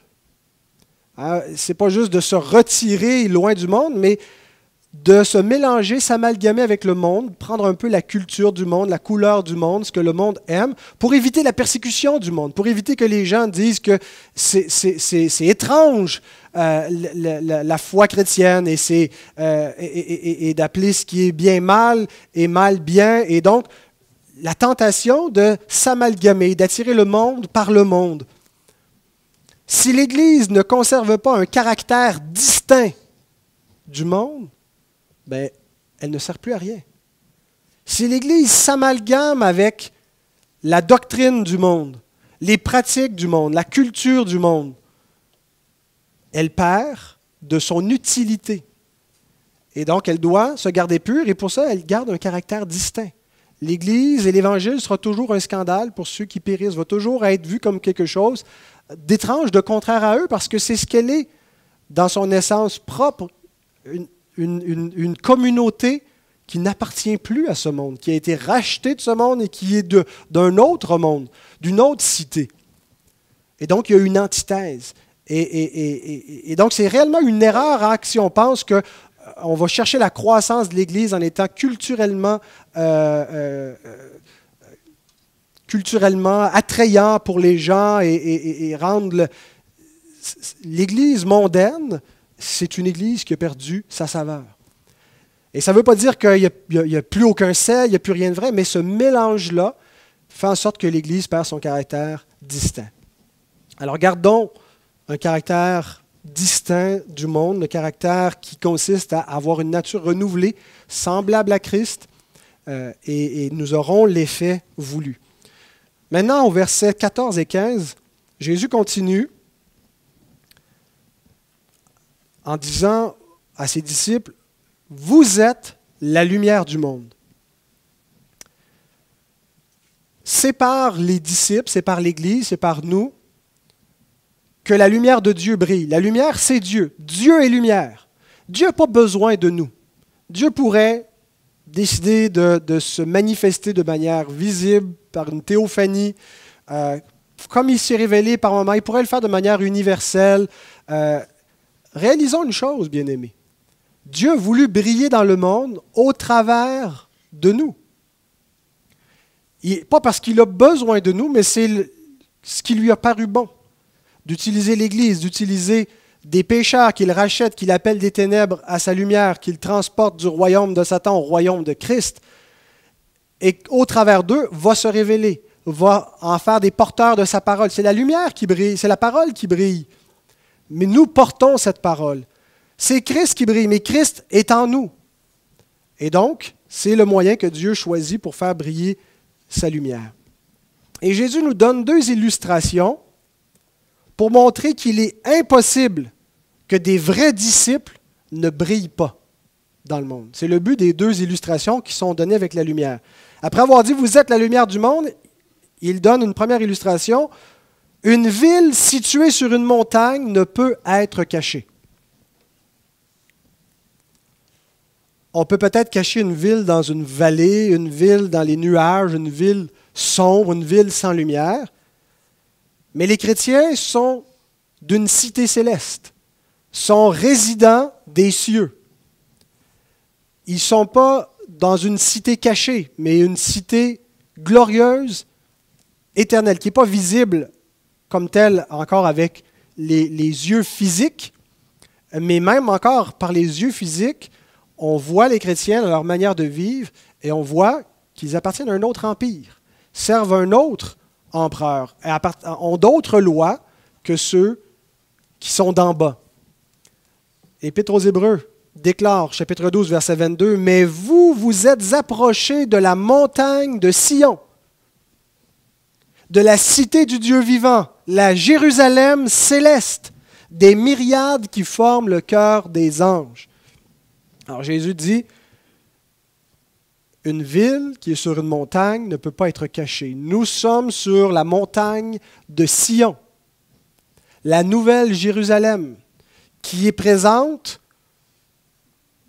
Ce n'est pas juste de se retirer loin du monde, mais de se mélanger, s'amalgamer avec le monde, prendre un peu la culture du monde, la couleur du monde, ce que le monde aime, pour éviter la persécution du monde, pour éviter que les gens disent que c'est étrange la foi chrétienne et d'appeler ce qui est bien mal et mal bien. Et donc, la tentation de s'amalgamer, d'attirer le monde par le monde. Si l'Église ne conserve pas un caractère distinct du monde, ben, elle ne sert plus à rien. Si l'Église s'amalgame avec la doctrine du monde, les pratiques du monde, la culture du monde, elle perd de son utilité. Et donc, elle doit se garder pure, et pour ça, elle garde un caractère distinct. L'Église et l'Évangile sera toujours un scandale pour ceux qui périssent, va toujours être vu comme quelque chose d'étrange, de contraire à eux, parce que c'est ce qu'elle est dans son essence propre, une communauté qui n'appartient plus à ce monde, qui a été rachetée de ce monde et qui est d'un autre monde, d'une autre cité. Et donc, il y a une antithèse. Et donc, c'est réellement une erreur si on pense qu'on va chercher la croissance de l'Église en étant culturellement attrayant pour les gens et rendre l'Église mondaine. C'est une Église qui a perdu sa saveur. Et ça ne veut pas dire qu'il n'y a plus aucun sel, il n'y a plus rien de vrai, mais ce mélange-là fait en sorte que l'Église perd son caractère distinct. Alors gardons un caractère distinct du monde, le caractère qui consiste à avoir une nature renouvelée, semblable à Christ, et nous aurons l'effet voulu. Maintenant, au verset 14 et 15, Jésus continue en disant à ses disciples, « Vous êtes la lumière du monde. » C'est par les disciples, c'est par l'Église, c'est par nous que la lumière de Dieu brille. La lumière, c'est Dieu. Dieu est lumière. Dieu n'a pas besoin de nous. Dieu pourrait décider de se manifester de manière visible par une théophanie, comme il s'est révélé par moments. Il pourrait le faire de manière universelle. Réalisons une chose, bien-aimés. Dieu a voulu briller dans le monde au travers de nous. Pas parce qu'il a besoin de nous, mais c'est ce qui lui a paru bon. D'utiliser l'Église, d'utiliser des pécheurs qu'il rachète, qu'il appelle des ténèbres à sa lumière, qu'il transporte du royaume de Satan au royaume de Christ, et au travers d'eux, va se révéler, va en faire des porteurs de sa parole. C'est la lumière qui brille, c'est la parole qui brille. Mais nous portons cette parole. C'est Christ qui brille, mais Christ est en nous. Et donc, c'est le moyen que Dieu choisit pour faire briller sa lumière. Et Jésus nous donne deux illustrations pour montrer qu'il est impossible que des vrais disciples ne brillent pas dans le monde. C'est le but des deux illustrations qui sont données avec la lumière. Après avoir dit « Vous êtes la lumière du monde », il donne une première illustration. Une ville située sur une montagne ne peut être cachée. On peut peut-être cacher une ville dans une vallée, une ville dans les nuages, une ville sombre, une ville sans lumière. Mais les chrétiens sont d'une cité céleste, sont résidents des cieux. Ils ne sont pas dans une cité cachée, mais une cité glorieuse, éternelle, qui n'est pas visible comme telle encore avec les yeux physiques, mais même encore par les yeux physiques, on voit les chrétiens dans leur manière de vivre et on voit qu'ils appartiennent à un autre empire, servent un autre empereur, et ont d'autres lois que ceux qui sont d'en bas. L'Épître aux Hébreux déclare, chapitre 12, verset 22, « Mais vous, vous êtes approchés de la montagne de Sion, de la cité du Dieu vivant, la Jérusalem céleste, des myriades qui forment le cœur des anges. » Alors Jésus dit, une ville qui est sur une montagne ne peut pas être cachée. Nous sommes sur la montagne de Sion, la nouvelle Jérusalem, qui est présente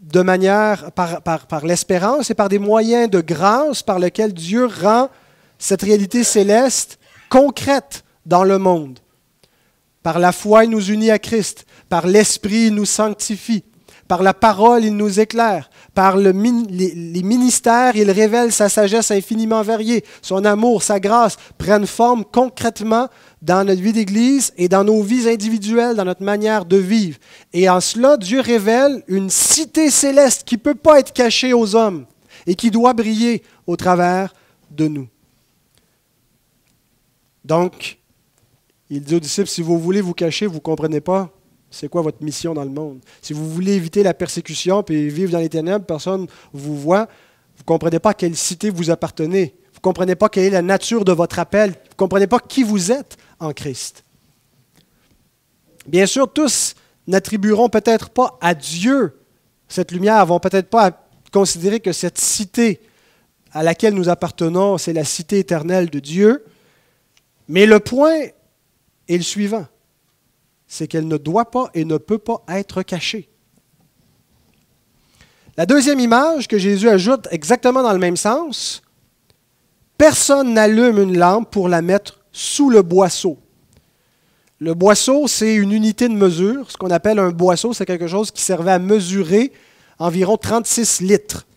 de manière par l'espérance et par des moyens de grâce par lesquels Dieu rend cette réalité céleste concrète dans le monde. Par la foi, il nous unit à Christ. Par l'Esprit, il nous sanctifie. Par la parole, il nous éclaire. Par les ministères, il révèle sa sagesse infiniment variée. Son amour, sa grâce prennent forme concrètement dans notre vie d'Église et dans nos vies individuelles, dans notre manière de vivre. Et en cela, Dieu révèle une cité céleste qui ne peut pas être cachée aux hommes et qui doit briller au travers de nous. Donc, il dit aux disciples, si vous voulez vous cacher, vous ne comprenez pas c'est quoi votre mission dans le monde. Si vous voulez éviter la persécution et vivre dans les ténèbres, personne ne vous voit, vous ne comprenez pas à quelle cité vous appartenez. Vous ne comprenez pas quelle est la nature de votre appel. Vous ne comprenez pas qui vous êtes en Christ. Bien sûr, tous n'attribueront peut-être pas à Dieu cette lumière, vont peut-être pas considérer que cette cité à laquelle nous appartenons, c'est la cité éternelle de Dieu. Mais le point est le suivant, c'est qu'elle ne doit pas et ne peut pas être cachée. La deuxième image que Jésus ajoute exactement dans le même sens, personne n'allume une lampe pour la mettre sous le boisseau. Le boisseau, c'est une unité de mesure. Ce qu'on appelle un boisseau, c'est quelque chose qui servait à mesurer environ 36 litres.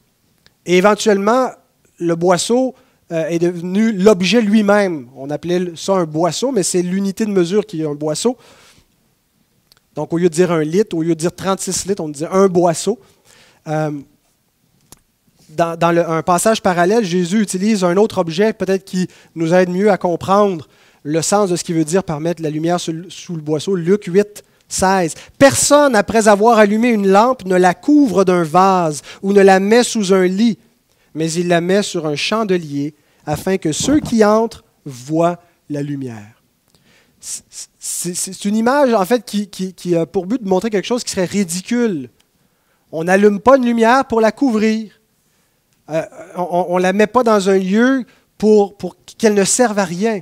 Et éventuellement, le boisseau est devenu l'objet lui-même. On appelait ça un boisseau, mais c'est l'unité de mesure qui est un boisseau. Donc, au lieu de dire 1 litre, au lieu de dire 36 litres, on disait un boisseau. Dans un passage parallèle, Jésus utilise un autre objet, peut-être qui nous aide mieux à comprendre le sens de ce qu'il veut dire par mettre la lumière sous le boisseau. Luc 8, 16. « Personne, après avoir allumé une lampe, ne la couvre d'un vase ou ne la met sous un lit, mais il la met sur un chandelier afin que ceux qui entrent voient la lumière. » C'est une image, en fait, qui a pour but de montrer quelque chose qui serait ridicule. On n'allume pas une lumière pour la couvrir. On ne la met pas dans un lieu pour qu'elle ne serve à rien.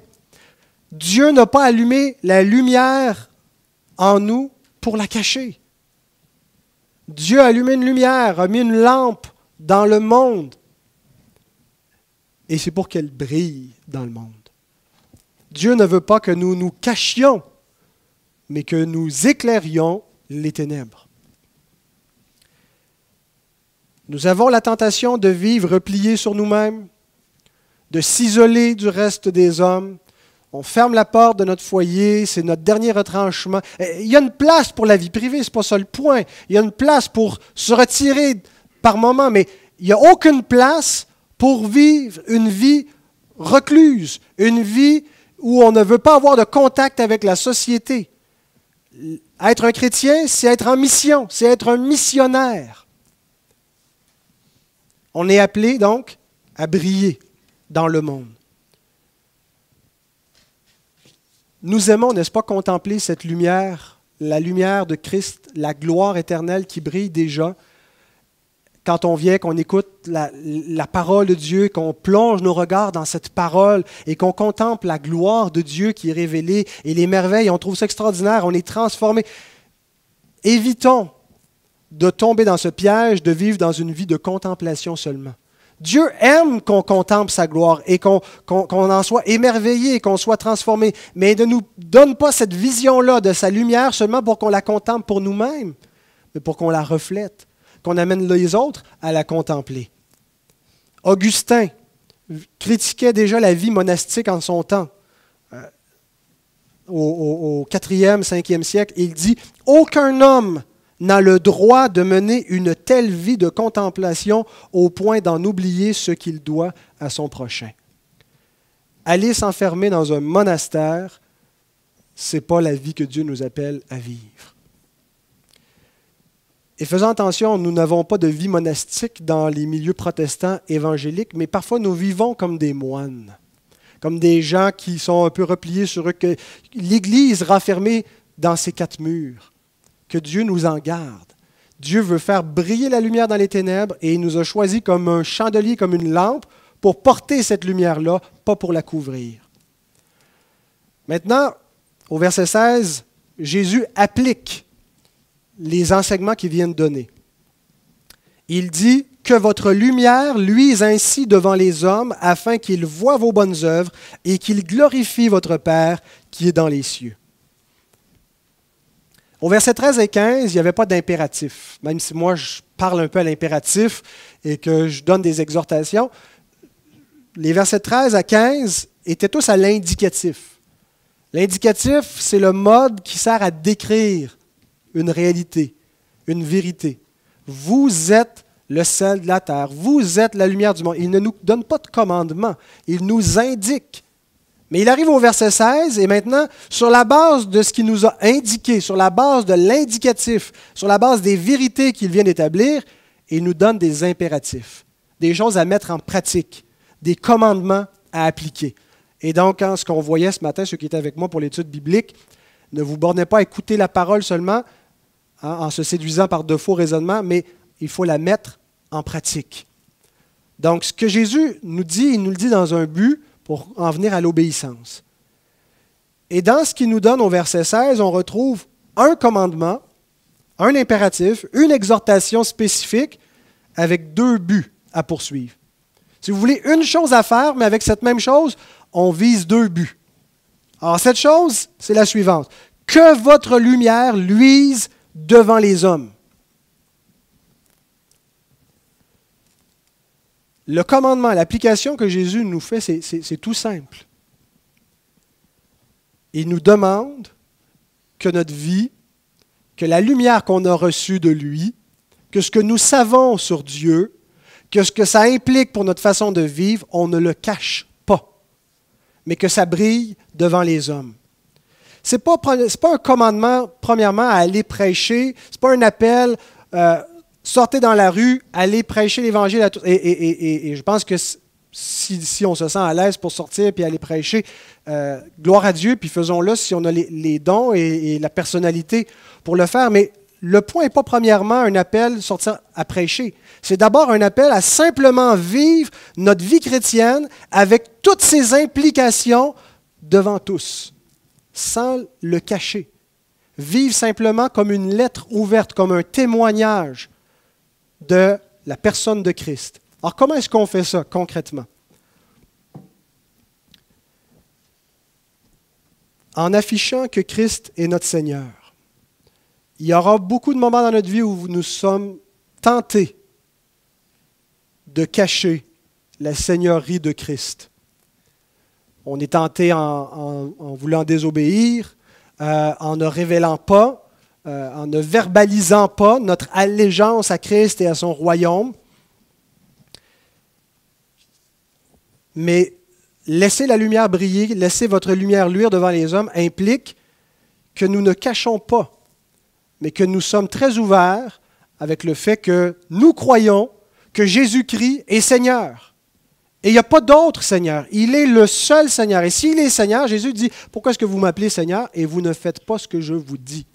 Dieu n'a pas allumé la lumière en nous pour la cacher. Dieu a allumé une lumière, a mis une lampe dans le monde. Et c'est pour qu'elle brille dans le monde. Dieu ne veut pas que nous nous cachions, mais que nous éclairions les ténèbres. Nous avons la tentation de vivre repliés sur nous-mêmes, de s'isoler du reste des hommes. On ferme la porte de notre foyer, c'est notre dernier retranchement. Il y a une place pour la vie privée, ce n'est pas ça le point. Il y a une place pour se retirer par moments, mais il n'y a aucune place pour vivre une vie recluse, une vie où on ne veut pas avoir de contact avec la société. Être un chrétien, c'est être en mission, c'est être un missionnaire. On est appelé donc à briller dans le monde. Nous aimons, n'est-ce pas, contempler cette lumière, la lumière de Christ, la gloire éternelle qui brille déjà quand on vient, qu'on écoute la parole de Dieu, qu'on plonge nos regards dans cette parole et qu'on contemple la gloire de Dieu qui est révélée et les merveilles, on trouve ça extraordinaire, on est transformé. Évitons de tomber dans ce piège de vivre dans une vie de contemplation seulement. Dieu aime qu'on contemple sa gloire et qu'on en soit émerveillé et qu'on soit transformé, mais il ne nous donne pas cette vision-là de sa lumière seulement pour qu'on la contemple pour nous-mêmes, mais pour qu'on la reflète, qu'on amène les autres à la contempler. Augustin critiquait déjà la vie monastique en son temps. Au 4e, 5e siècle, il dit « Aucun homme n'a le droit de mener une telle vie de contemplation au point d'en oublier ce qu'il doit à son prochain. Aller s'enfermer dans un monastère, ce n'est pas la vie que Dieu nous appelle à vivre. Et faisons attention, nous n'avons pas de vie monastique dans les milieux protestants évangéliques, mais parfois nous vivons comme des moines, comme des gens qui sont un peu repliés sur eux, que l'Église renfermée dans ses quatre murs, que Dieu nous en garde. Dieu veut faire briller la lumière dans les ténèbres et il nous a choisis comme un chandelier, comme une lampe, pour porter cette lumière-là, pas pour la couvrir. Maintenant, au verset 16, Jésus applique les enseignements qu'il vient de donner. Il dit « Que votre lumière luise ainsi devant les hommes, afin qu'ils voient vos bonnes œuvres et qu'ils glorifient votre Père qui est dans les cieux. » Au verset 13 et 15, il n'y avait pas d'impératif. Même si moi, je parle un peu à l'impératif et que je donne des exhortations, les versets 13 à 15 étaient tous à l'indicatif. L'indicatif, c'est le mode qui sert à décrire une réalité, une vérité. Vous êtes le sel de la terre, vous êtes la lumière du monde. Il ne nous donne pas de commandement, il nous indique. Mais il arrive au verset 16 et maintenant, sur la base de ce qu'il nous a indiqué, sur la base de l'indicatif, sur la base des vérités qu'il vient d'établir, il nous donne des impératifs, des choses à mettre en pratique, des commandements à appliquer. Et donc, ce qu'on voyait ce matin, ceux qui étaient avec moi pour l'étude biblique, ne vous bornez pas à écouter la parole seulement en se séduisant par de faux raisonnements, mais il faut la mettre en pratique. Donc, ce que Jésus nous dit, il nous le dit dans un but pour en venir à l'obéissance. Et dans ce qu'il nous donne au verset 16, on retrouve un commandement, un impératif, une exhortation spécifique avec deux buts à poursuivre. Si vous voulez une chose à faire, mais avec cette même chose, on vise deux buts. Alors, cette chose, c'est la suivante. Que votre lumière luise devant les hommes. Le commandement, l'application que Jésus nous fait, c'est tout simple. Il nous demande que notre vie, que la lumière qu'on a reçue de lui, que ce que nous savons sur Dieu, que ce que ça implique pour notre façon de vivre, on ne le cache pas, mais que ça brille devant les hommes. Ce n'est pas un commandement, premièrement, à aller prêcher, ce n'est pas un appel, sortez dans la rue, allez prêcher l'Évangile à tous. Et je pense que si on se sent à l'aise pour sortir et aller prêcher, gloire à Dieu, puis faisons-le si on a les dons et la personnalité pour le faire. Mais le point n'est pas premièrement un appel sortir à prêcher. C'est d'abord un appel à simplement vivre notre vie chrétienne avec toutes ses implications devant tous, sans le cacher. Vivre simplement comme une lettre ouverte, comme un témoignage de la personne de Christ. Alors, comment est-ce qu'on fait ça concrètement? En affichant que Christ est notre Seigneur. Il y aura beaucoup de moments dans notre vie où nous sommes tentés de cacher la seigneurie de Christ. On est tenté en voulant désobéir, en ne révélant pas, en ne verbalisant pas notre allégeance à Christ et à son royaume. Mais laisser la lumière briller, laisser votre lumière luire devant les hommes implique que nous ne cachons pas, mais que nous sommes très ouverts avec le fait que nous croyons que Jésus-Christ est Seigneur. Et il n'y a pas d'autre Seigneur. Il est le seul Seigneur. Et s'il est Seigneur, Jésus dit, « Pourquoi est-ce que vous m'appelez Seigneur et vous ne faites pas ce que je vous dis? »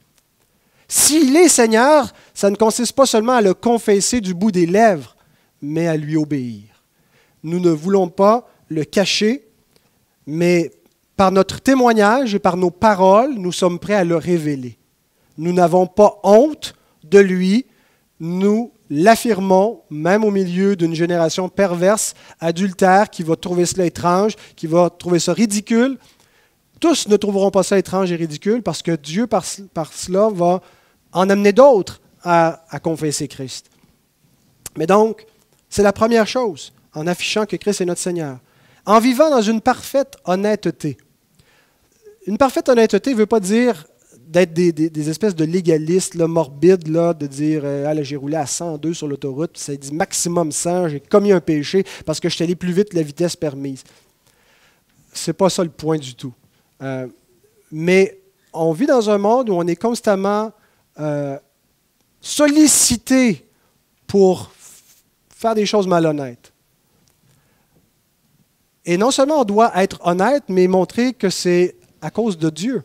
S'il est Seigneur, ça ne consiste pas seulement à le confesser du bout des lèvres, mais à lui obéir. Nous ne voulons pas le cacher, mais par notre témoignage et par nos paroles, nous sommes prêts à le révéler. Nous n'avons pas honte de lui, nous l'affirmons, même au milieu d'une génération perverse, adultère, qui va trouver cela étrange, qui va trouver ça ridicule. Tous ne trouveront pas ça étrange et ridicule parce que Dieu, par cela, va en amener d'autres à confesser Christ. Mais donc, c'est la première chose, en affichant que Christ est notre Seigneur. En vivant dans une parfaite honnêteté. Une parfaite honnêteté ne veut pas dire d'être des espèces de légalistes là, morbides, là, de dire ah, là, j'ai roulé à 102 sur l'autoroute, puis ça dit maximum 100, j'ai commis un péché parce que je suis allé plus vite que la vitesse permise. C'est pas ça le point du tout. Mais on vit dans un monde où on est constamment sollicité pour faire des choses malhonnêtes. Et non seulement on doit être honnête, mais montrer que c'est à cause de Dieu.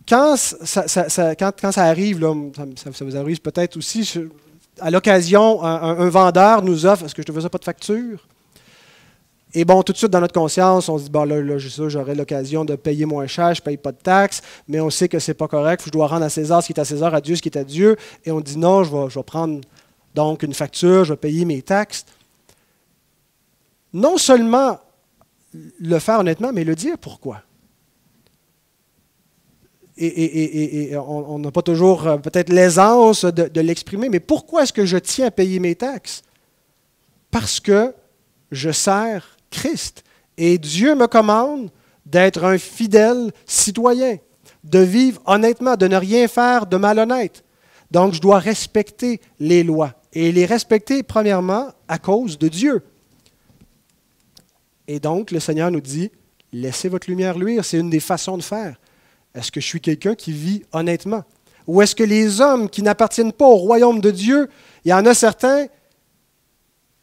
Quand ça arrive, là, ça vous arrive peut-être aussi, à l'occasion, un vendeur nous offre, est-ce que je ne te faisais pas de facture? Et bon, tout de suite, dans notre conscience, on se dit, bon, là j'aurai l'occasion de payer moins cher, je ne paye pas de taxes, mais on sait que ce n'est pas correct, je dois rendre à César ce qui est à César, à Dieu ce qui est à Dieu. Et on dit, non, je vais prendre donc une facture, je vais payer mes taxes. Non seulement le faire honnêtement, mais le dire pourquoi. Et on n'a pas toujours peut-être l'aisance de l'exprimer, mais pourquoi est-ce que je tiens à payer mes taxes? Parce que je sers Christ. Et Dieu me commande d'être un fidèle citoyen, de vivre honnêtement, de ne rien faire de malhonnête. Donc, je dois respecter les lois. Et les respecter, premièrement, à cause de Dieu. Et donc, le Seigneur nous dit, laissez votre lumière luire, c'est une des façons de faire. Est-ce que je suis quelqu'un qui vit honnêtement? Ou est-ce que les hommes qui n'appartiennent pas au royaume de Dieu, il y en a certains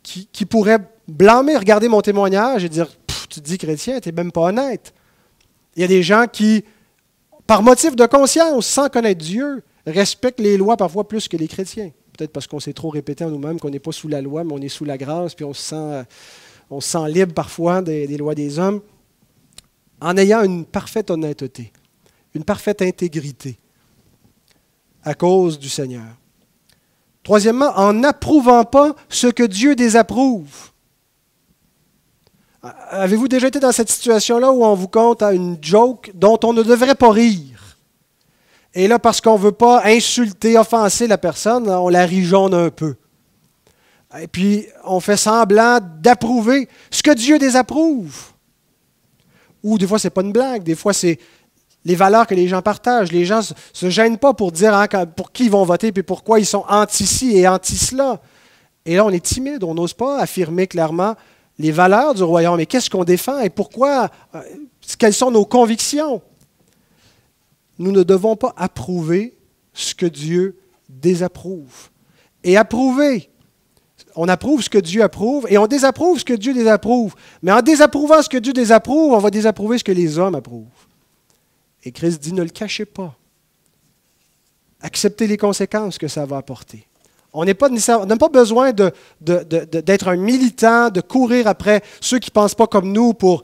qui pourraient blâmer, regarder mon témoignage et dire, tu te dis chrétien, tu n'es même pas honnête. Il y a des gens qui, par motif de conscience, sans connaître Dieu, respectent les lois parfois plus que les chrétiens. Peut-être parce qu'on s'est trop répété en nous-mêmes qu'on n'est pas sous la loi, mais on est sous la grâce, puis on se sent libre parfois des lois des hommes, en ayant une parfaite honnêteté, une parfaite intégrité à cause du Seigneur. Troisièmement, en n'approuvant pas ce que Dieu désapprouve. Avez-vous déjà été dans cette situation-là où on vous compte une joke dont on ne devrait pas rire? Et là, parce qu'on ne veut pas insulter, offenser la personne, on la rigeonne un peu. Et puis, on fait semblant d'approuver ce que Dieu désapprouve. Ou des fois, ce n'est pas une blague, des fois, c'est les valeurs que les gens partagent. Les gens ne se gênent pas pour dire pour qui ils vont voter et pourquoi ils sont anti-ci et anti-cela. Et là, on est timide, on n'ose pas affirmer clairement les valeurs du royaume. Et qu'est-ce qu'on défend et pourquoi, quelles sont nos convictions? Nous ne devons pas approuver ce que Dieu désapprouve. Et approuver, on approuve ce que Dieu approuve et on désapprouve ce que Dieu désapprouve. Mais en désapprouvant ce que Dieu désapprouve, on va désapprouver ce que les hommes approuvent. Et Christ dit, ne le cachez pas. Acceptez les conséquences que ça va apporter. On n'a pas besoin d'être un militant, de courir après ceux qui ne pensent pas comme nous pour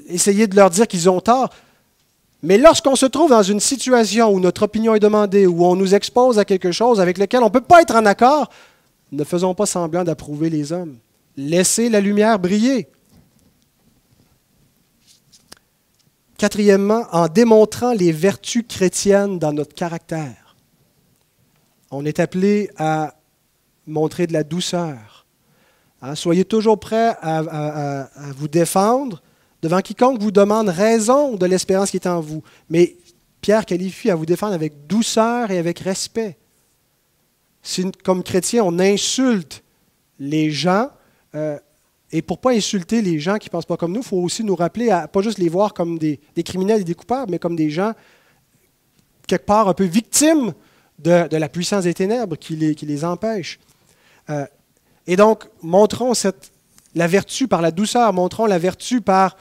essayer de leur dire qu'ils ont tort. Mais lorsqu'on se trouve dans une situation où notre opinion est demandée, où on nous expose à quelque chose avec lequel on ne peut pas être en accord, ne faisons pas semblant d'approuver les hommes. Laissez la lumière briller. Quatrièmement, en démontrant les vertus chrétiennes dans notre caractère. On est appelé à montrer de la douceur. Soyez toujours prêts à vous défendre devant quiconque vous demande raison de l'espérance qui est en vous. Mais Pierre qualifie à vous défendre avec douceur et avec respect. Si, comme chrétien, on insulte les gens, et pour ne pas insulter les gens qui ne pensent pas comme nous, il faut aussi nous rappeler à pas juste les voir comme des criminels et des coupables, mais comme des gens, quelque part, un peu victimes de la puissance des ténèbres qui les empêche. Et donc, montrons la vertu par la douceur, montrons la vertu par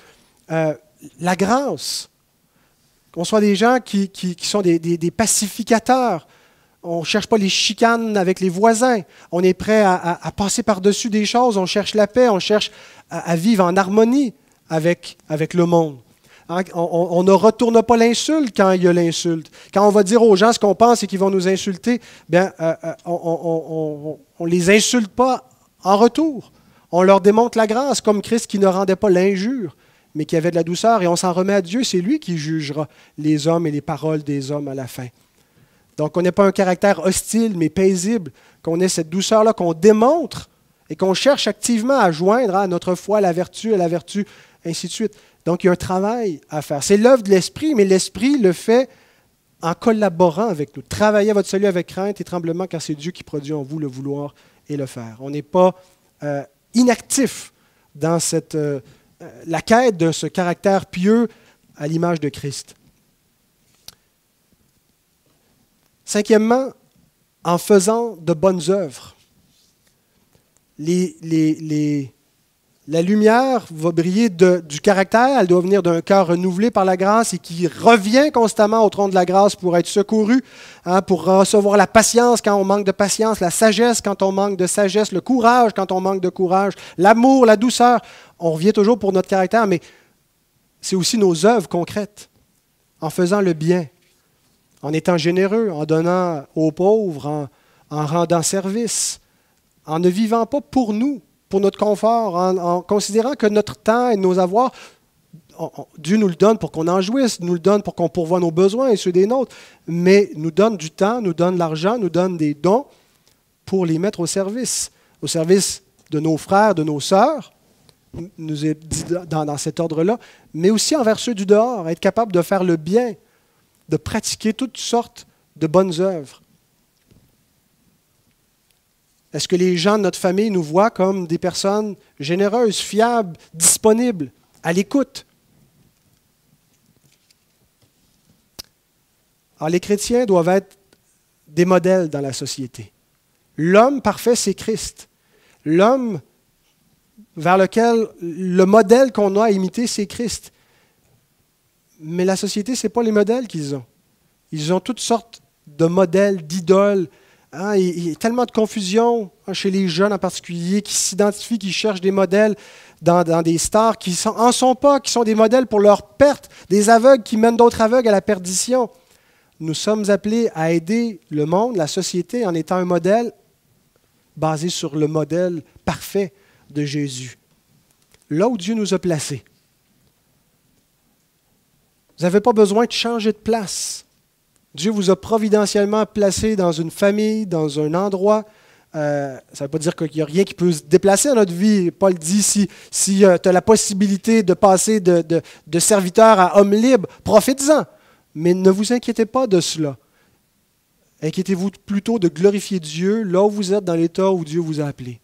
la grâce. Qu'on soit des gens qui sont des pacificateurs. On ne cherche pas les chicanes avec les voisins. On est prêt à passer par-dessus des choses. On cherche la paix. On cherche à vivre en harmonie avec le monde. On ne retourne pas l'insulte quand il y a l'insulte. Quand on va dire aux gens ce qu'on pense et qu'ils vont nous insulter, bien, on ne les insulte pas en retour. On leur démontre la grâce, comme Christ qui ne rendait pas l'injure, mais qui avait de la douceur. Et on s'en remet à Dieu. C'est lui qui jugera les hommes et les paroles des hommes à la fin. Donc, on n'est pas un caractère hostile, mais paisible, qu'on ait cette douceur-là, qu'on démontre et qu'on cherche activement à joindre à notre foi, la vertu ainsi de suite. Donc, il y a un travail à faire. C'est l'œuvre de l'Esprit, mais l'Esprit le fait en collaborant avec nous. Travaillez votre salut avec crainte et tremblement, car c'est Dieu qui produit en vous le vouloir et le faire. On n'est pas inactif dans la quête de ce caractère pieux à l'image de Christ. Cinquièmement, en faisant de bonnes œuvres. La lumière va briller du caractère, elle doit venir d'un cœur renouvelé par la grâce et qui revient constamment au trône de la grâce pour être secouru, pour recevoir la patience quand on manque de patience, la sagesse quand on manque de sagesse, le courage quand on manque de courage, l'amour, la douceur. On revient toujours pour notre caractère, mais c'est aussi nos œuvres concrètes, en faisant le bien, en étant généreux, en donnant aux pauvres, en rendant service, en ne vivant pas pour nous, pour notre confort, en considérant que notre temps et nos avoirs, Dieu nous le donne pour qu'on en jouisse, nous le donne pour qu'on pourvoie nos besoins et ceux des nôtres, mais nous donne du temps, nous donne l'argent, nous donne des dons pour les mettre au service de nos frères, de nos sœurs, nous est dit dans cet ordre-là, mais aussi envers ceux du dehors, être capable de faire le bien, de pratiquer toutes sortes de bonnes œuvres. Est-ce que les gens de notre famille nous voient comme des personnes généreuses, fiables, disponibles, à l'écoute? Alors, les chrétiens doivent être des modèles dans la société. L'homme parfait, c'est Christ. L'homme vers lequel le modèle qu'on a à imiter, c'est Christ. Mais la société, ce n'est pas les modèles qu'ils ont. Ils ont toutes sortes de modèles, d'idoles. Il y a tellement de confusion chez les jeunes en particulier qui s'identifient, qui cherchent des modèles dans des stars qui en sont pas, qui sont des modèles pour leur perte, des aveugles qui mènent d'autres aveugles à la perdition. Nous sommes appelés à aider le monde, la société, en étant un modèle basé sur le modèle parfait de Jésus. Là où Dieu nous a placés. Vous n'avez pas besoin de changer de place. Dieu vous a providentiellement placé dans une famille, dans un endroit. Ça ne veut pas dire qu'il n'y a rien qui peut se déplacer dans notre vie. Paul dit, si tu as la possibilité de passer de serviteur à homme libre, profitez-en. Mais ne vous inquiétez pas de cela. Inquiétez-vous plutôt de glorifier Dieu là où vous êtes dans l'état où Dieu vous a appelé.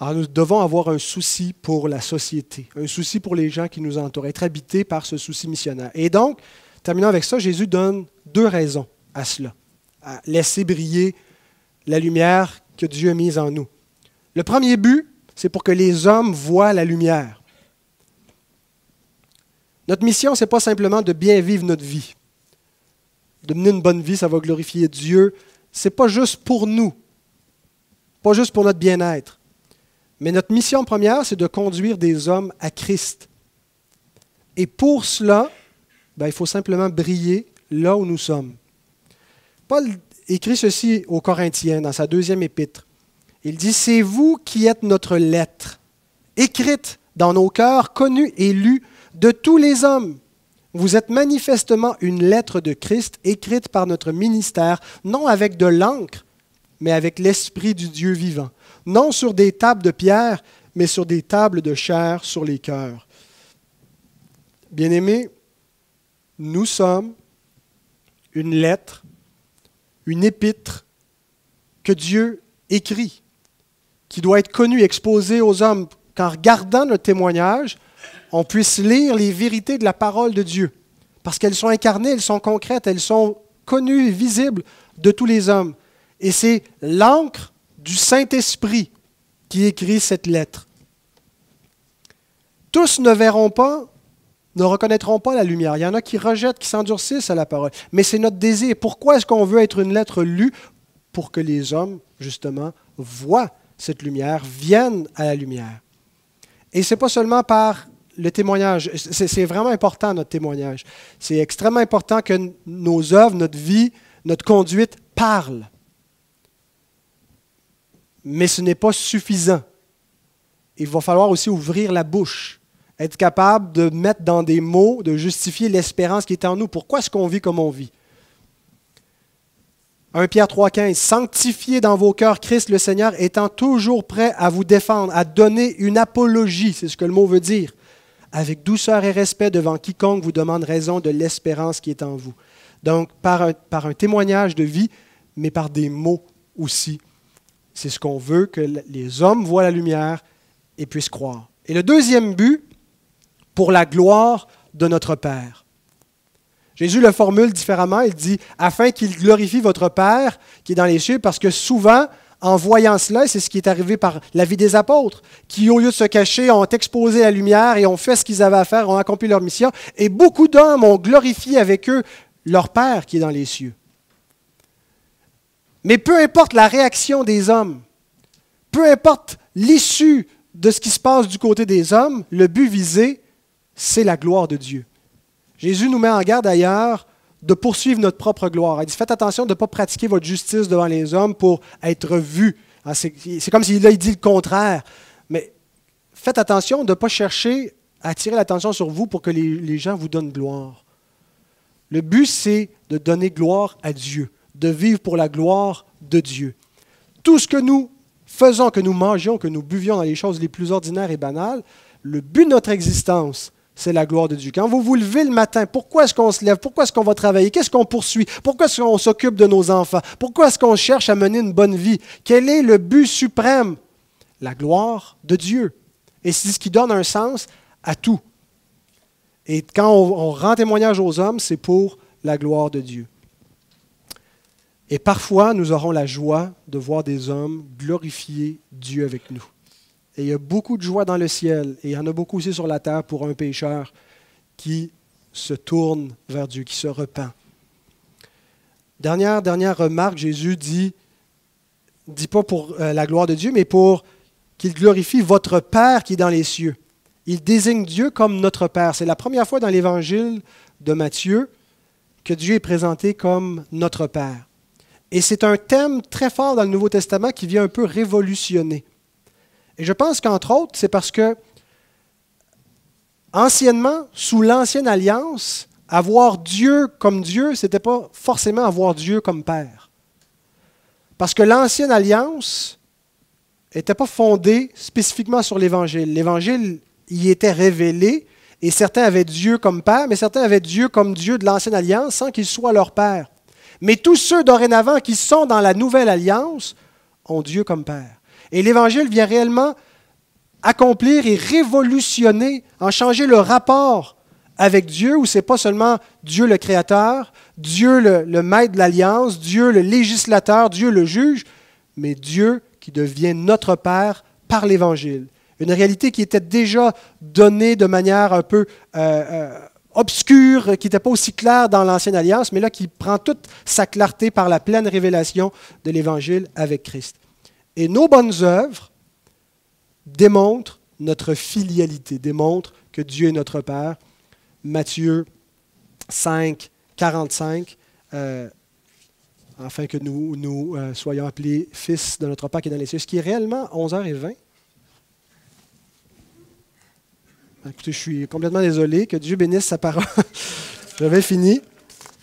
Alors nous devons avoir un souci pour la société, un souci pour les gens qui nous entourent, être habités par ce souci missionnaire. Et donc, terminant avec ça, Jésus donne 2 raisons à cela, à laisser briller la lumière que Dieu a mise en nous. Le premier but, c'est pour que les hommes voient la lumière. Notre mission, ce n'est pas simplement de bien vivre notre vie. De mener une bonne vie, ça va glorifier Dieu. Ce n'est pas juste pour nous, pas juste pour notre bien-être. Mais notre mission première, c'est de conduire des hommes à Christ. Et pour cela, il faut simplement briller là où nous sommes. Paul écrit ceci aux Corinthiens dans sa 2e épître. Il dit, « C'est vous qui êtes notre lettre, écrite dans nos cœurs, connue et lue de tous les hommes. Vous êtes manifestement une lettre de Christ, écrite par notre ministère, non avec de l'encre, mais avec l'Esprit du Dieu vivant. Non sur des tables de pierre, mais sur des tables de chair sur les cœurs. » Bien-aimés, nous sommes une lettre, une épître que Dieu écrit, qui doit être connue, exposée aux hommes, qu'en regardant notre témoignage, on puisse lire les vérités de la parole de Dieu. Parce qu'elles sont incarnées, elles sont concrètes, elles sont connues et visibles de tous les hommes. Et c'est l'encre du Saint-Esprit qui écrit cette lettre. Tous ne verront pas, ne reconnaîtront pas la lumière. Il y en a qui rejettent, qui s'endurcissent à la parole. Mais c'est notre désir. Pourquoi est-ce qu'on veut être une lettre lue? Pour que les hommes, justement, voient cette lumière, viennent à la lumière. Et ce n'est pas seulement par le témoignage. C'est vraiment important, notre témoignage. C'est extrêmement important que nos œuvres, notre vie, notre conduite parlent. Mais ce n'est pas suffisant. Il va falloir aussi ouvrir la bouche, être capable de mettre dans des mots, de justifier l'espérance qui est en nous. Pourquoi est-ce qu'on vit comme on vit? 1 Pierre 3,15 « Sanctifiez dans vos cœurs Christ le Seigneur, étant toujours prêt à vous défendre, à donner une apologie, c'est ce que le mot veut dire, avec douceur et respect devant quiconque vous demande raison de l'espérance qui est en vous. » Donc, par un témoignage de vie, mais par des mots aussi. C'est ce qu'on veut, que les hommes voient la lumière et puissent croire. Et le deuxième but, pour la gloire de notre Père. Jésus le formule différemment, il dit « afin qu'il glorifie votre Père qui est dans les cieux », parce que souvent, en voyant cela, c'est ce qui est arrivé par la vie des apôtres, qui au lieu de se cacher, ont exposé la lumière et ont fait ce qu'ils avaient à faire, ont accompli leur mission, et beaucoup d'hommes ont glorifié avec eux leur Père qui est dans les cieux. Mais peu importe la réaction des hommes, peu importe l'issue de ce qui se passe du côté des hommes, le but visé, c'est la gloire de Dieu. Jésus nous met en garde d'ailleurs de poursuivre notre propre gloire. Il dit, faites attention de ne pas pratiquer votre justice devant les hommes pour être vu. C'est comme s'il il dit le contraire. Mais faites attention de ne pas chercher à attirer l'attention sur vous pour que les gens vous donnent gloire. Le but, c'est de donner gloire à Dieu, de vivre pour la gloire de Dieu. Tout ce que nous faisons, que nous mangions, que nous buvions dans les choses les plus ordinaires et banales, le but de notre existence, c'est la gloire de Dieu. Quand vous vous levez le matin, pourquoi est-ce qu'on se lève? Pourquoi est-ce qu'on va travailler? Qu'est-ce qu'on poursuit? Pourquoi est-ce qu'on s'occupe de nos enfants? Pourquoi est-ce qu'on cherche à mener une bonne vie? Quel est le but suprême? La gloire de Dieu. Et c'est ce qui donne un sens à tout. Et quand on rend témoignage aux hommes, c'est pour la gloire de Dieu. Et parfois, nous aurons la joie de voir des hommes glorifier Dieu avec nous. Et il y a beaucoup de joie dans le ciel, et il y en a beaucoup aussi sur la terre pour un pécheur qui se tourne vers Dieu, qui se repent. Dernière remarque, Jésus dit pas pour la gloire de Dieu, mais pour qu'il glorifie votre Père qui est dans les cieux. Il désigne Dieu comme notre Père. C'est la première fois dans l'Évangile de Matthieu que Dieu est présenté comme notre Père. Et c'est un thème très fort dans le Nouveau Testament qui vient un peu révolutionner. Et je pense qu'entre autres, c'est parce que, anciennement, sous l'Ancienne Alliance, avoir Dieu comme Dieu, ce n'était pas forcément avoir Dieu comme Père. Parce que l'Ancienne Alliance n'était pas fondée spécifiquement sur l'Évangile. L'Évangile y était révélé, et certains avaient Dieu comme Père, mais certains avaient Dieu comme Dieu de l'Ancienne Alliance sans qu'il soit leur Père. Mais tous ceux dorénavant qui sont dans la Nouvelle Alliance ont Dieu comme Père. Et l'Évangile vient réellement accomplir et révolutionner, en changer le rapport avec Dieu, où ce n'est pas seulement Dieu le Créateur, Dieu le Maître de l'Alliance, Dieu le législateur, Dieu le juge, mais Dieu qui devient notre Père par l'Évangile. Une réalité qui était déjà donnée de manière un peu obscure, qui n'était pas aussi claire dans l'Ancienne Alliance, mais là qui prend toute sa clarté par la pleine révélation de l'Évangile avec Christ. Et nos bonnes œuvres démontrent notre filialité, démontrent que Dieu est notre Père. Matthieu 5, 45, afin que nous soyons appelés fils de notre Père qui est dans les cieux, ce qui est réellement 11h20. Écoutez, je suis complètement désolé, que Dieu bénisse sa parole. J'avais fini.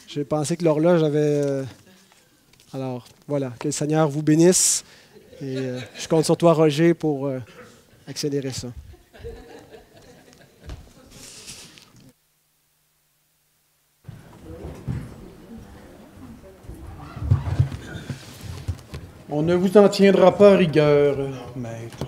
J'ai pensé que l'horloge avait... Alors, voilà, que le Seigneur vous bénisse. Et je compte sur toi, Roger, pour accélérer ça.
On ne vous en tiendra pas rigueur, maître.